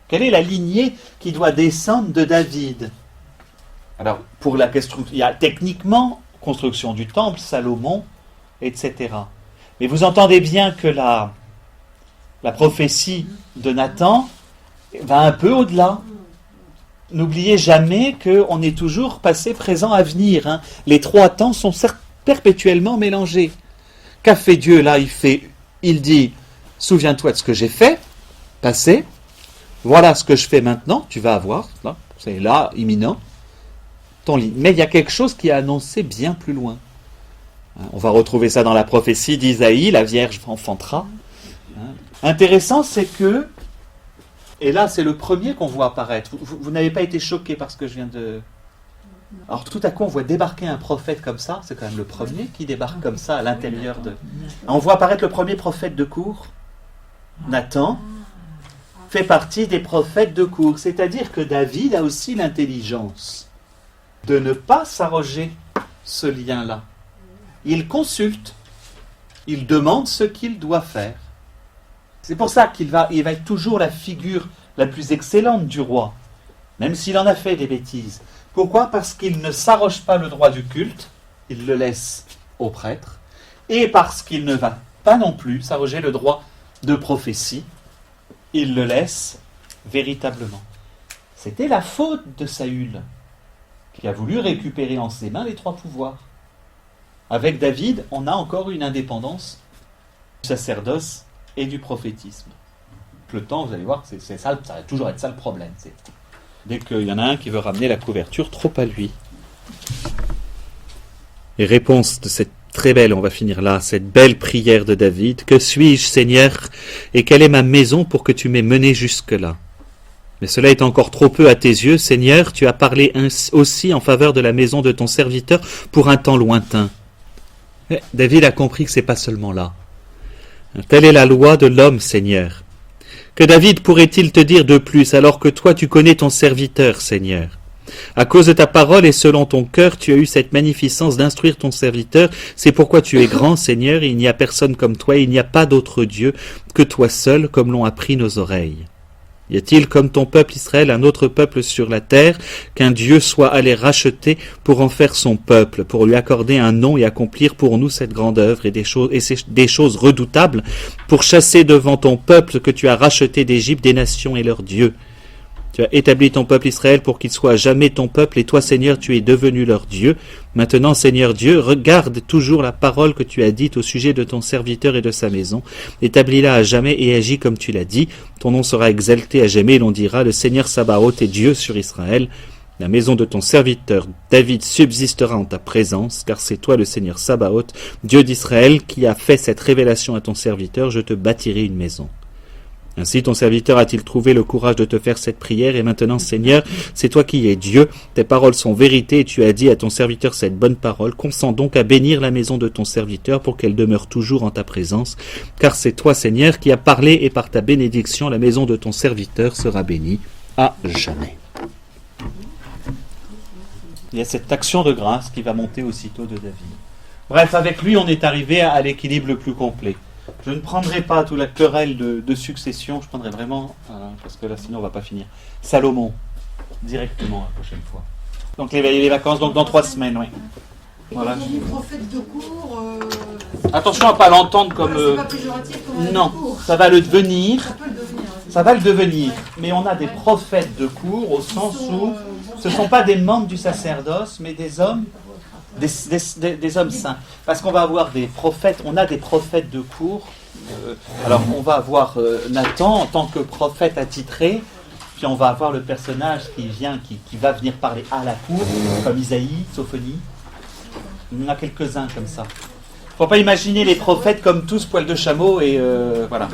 Quelle est la lignée qui doit descendre de David? Alors, pour la question, il y a techniquement construction du temple, Salomon, etc. Mais vous entendez bien que la prophétie de Nathan va un peu au-delà. N'oubliez jamais qu'on est toujours passé, présent, avenir. Les trois temps sont perpétuellement mélangés. Qu'a fait Dieu là? Il dit, souviens-toi de ce que j'ai fait, passé, voilà ce que je fais maintenant, tu vas avoir, là, c'est là, imminent, ton lit. Mais il y a quelque chose qui est annoncé bien plus loin. On va retrouver ça dans la prophétie d'Isaïe, la Vierge enfantera. Intéressant, c'est que, et là, c'est le premier qu'on voit apparaître. Vous n'avez pas été choqué par ce que je viens de... Alors tout à coup, on voit débarquer un prophète comme ça. C'est quand même le premier qui débarque comme ça à l'intérieur de... On voit apparaître le premier prophète de cour. Nathan fait partie des prophètes de cour. C'est-à-dire que David a aussi l'intelligence de ne pas s'arroger ce lien-là. Il consulte. Il demande ce qu'il doit faire. C'est pour ça qu'il va être toujours la figure la plus excellente du roi, même s'il en a fait des bêtises. Pourquoi? Parce qu'il ne s'arroge pas le droit du culte, il le laisse au prêtre, et parce qu'il ne va pas non plus s'arroger le droit de prophétie, il le laisse véritablement. C'était la faute de Saül, qui a voulu récupérer en ses mains les trois pouvoirs. Avec David, on a encore une indépendance du sacerdoce et du prophétisme. Le temps, vous allez voir, c'est ça, ça va toujours être ça le problème. Dès qu'il y en a un qui veut ramener la couverture trop à lui. Et réponse de cette très belle, on va finir là, cette belle prière de David. Que suis-je, Seigneur, et quelle est ma maison pour que tu m'aies mené jusque-là? Mais cela est encore trop peu à tes yeux, Seigneur, tu as parlé aussi en faveur de la maison de ton serviteur pour un temps lointain. Mais David a compris que c'est pas seulement là. Telle est la loi de l'homme, Seigneur. Que David pourrait-il te dire de plus, alors que toi tu connais ton serviteur, Seigneur? À cause de ta parole et selon ton cœur, tu as eu cette magnificence d'instruire ton serviteur. C'est pourquoi tu es grand, Seigneur, et il n'y a personne comme toi, et il n'y a pas d'autre Dieu que toi seul, comme l'ont appris nos oreilles. Y a-t-il comme ton peuple Israël un autre peuple sur la terre, qu'un Dieu soit allé racheter pour en faire son peuple, pour lui accorder un nom et accomplir pour nous cette grande œuvre et des choses redoutables, pour chasser devant ton peuple que tu as racheté d'Égypte des nations et leurs dieux? Tu as établi ton peuple Israël pour qu'il soit à jamais ton peuple, et toi, Seigneur, tu es devenu leur Dieu. Maintenant, Seigneur Dieu, regarde toujours la parole que tu as dite au sujet de ton serviteur et de sa maison. Établis-la à jamais et agis comme tu l'as dit. Ton nom sera exalté à jamais, et l'on dira, le Seigneur Sabaoth est Dieu sur Israël. La maison de ton serviteur David subsistera en ta présence, car c'est toi le Seigneur Sabaoth, Dieu d'Israël, qui a fait cette révélation à ton serviteur. Je te bâtirai une maison. Ainsi ton serviteur a-t-il trouvé le courage de te faire cette prière, et maintenant, Seigneur, c'est toi qui es Dieu, tes paroles sont vérité, et tu as dit à ton serviteur cette bonne parole. Consens donc à bénir la maison de ton serviteur pour qu'elle demeure toujours en ta présence, car c'est toi, Seigneur, qui as parlé, et par ta bénédiction, la maison de ton serviteur sera bénie à jamais. Il y a cette action de grâce qui va monter aussitôt de David. Bref, avec lui, on est arrivé à l'équilibre le plus complet. Je ne prendrai pas toute la querelle de succession, je prendrai vraiment, parce que là sinon on ne va pas finir, Salomon, directement la prochaine fois. Donc les vacances, donc dans 3 semaines, oui. Voilà. Les prophètes de cour. Attention à ne pas l'entendre comme... C'est pas péjoratif comme non, de cour. ça va le devenir. Ça peut le devenir. Ça va le devenir. Mais on a des prophètes de cour au sens où ce ne sont pas des membres du sacerdoce, mais des hommes. Des hommes saints. Parce qu'on va avoir des prophètes, on a des prophètes de cour. Alors on va avoir Nathan en tant que prophète attitré, puis on va avoir le personnage qui va venir parler à la cour, comme Isaïe, Sophonie. Il y en a quelques-uns comme ça. Faut pas imaginer les prophètes comme tous poils de chameau et voilà.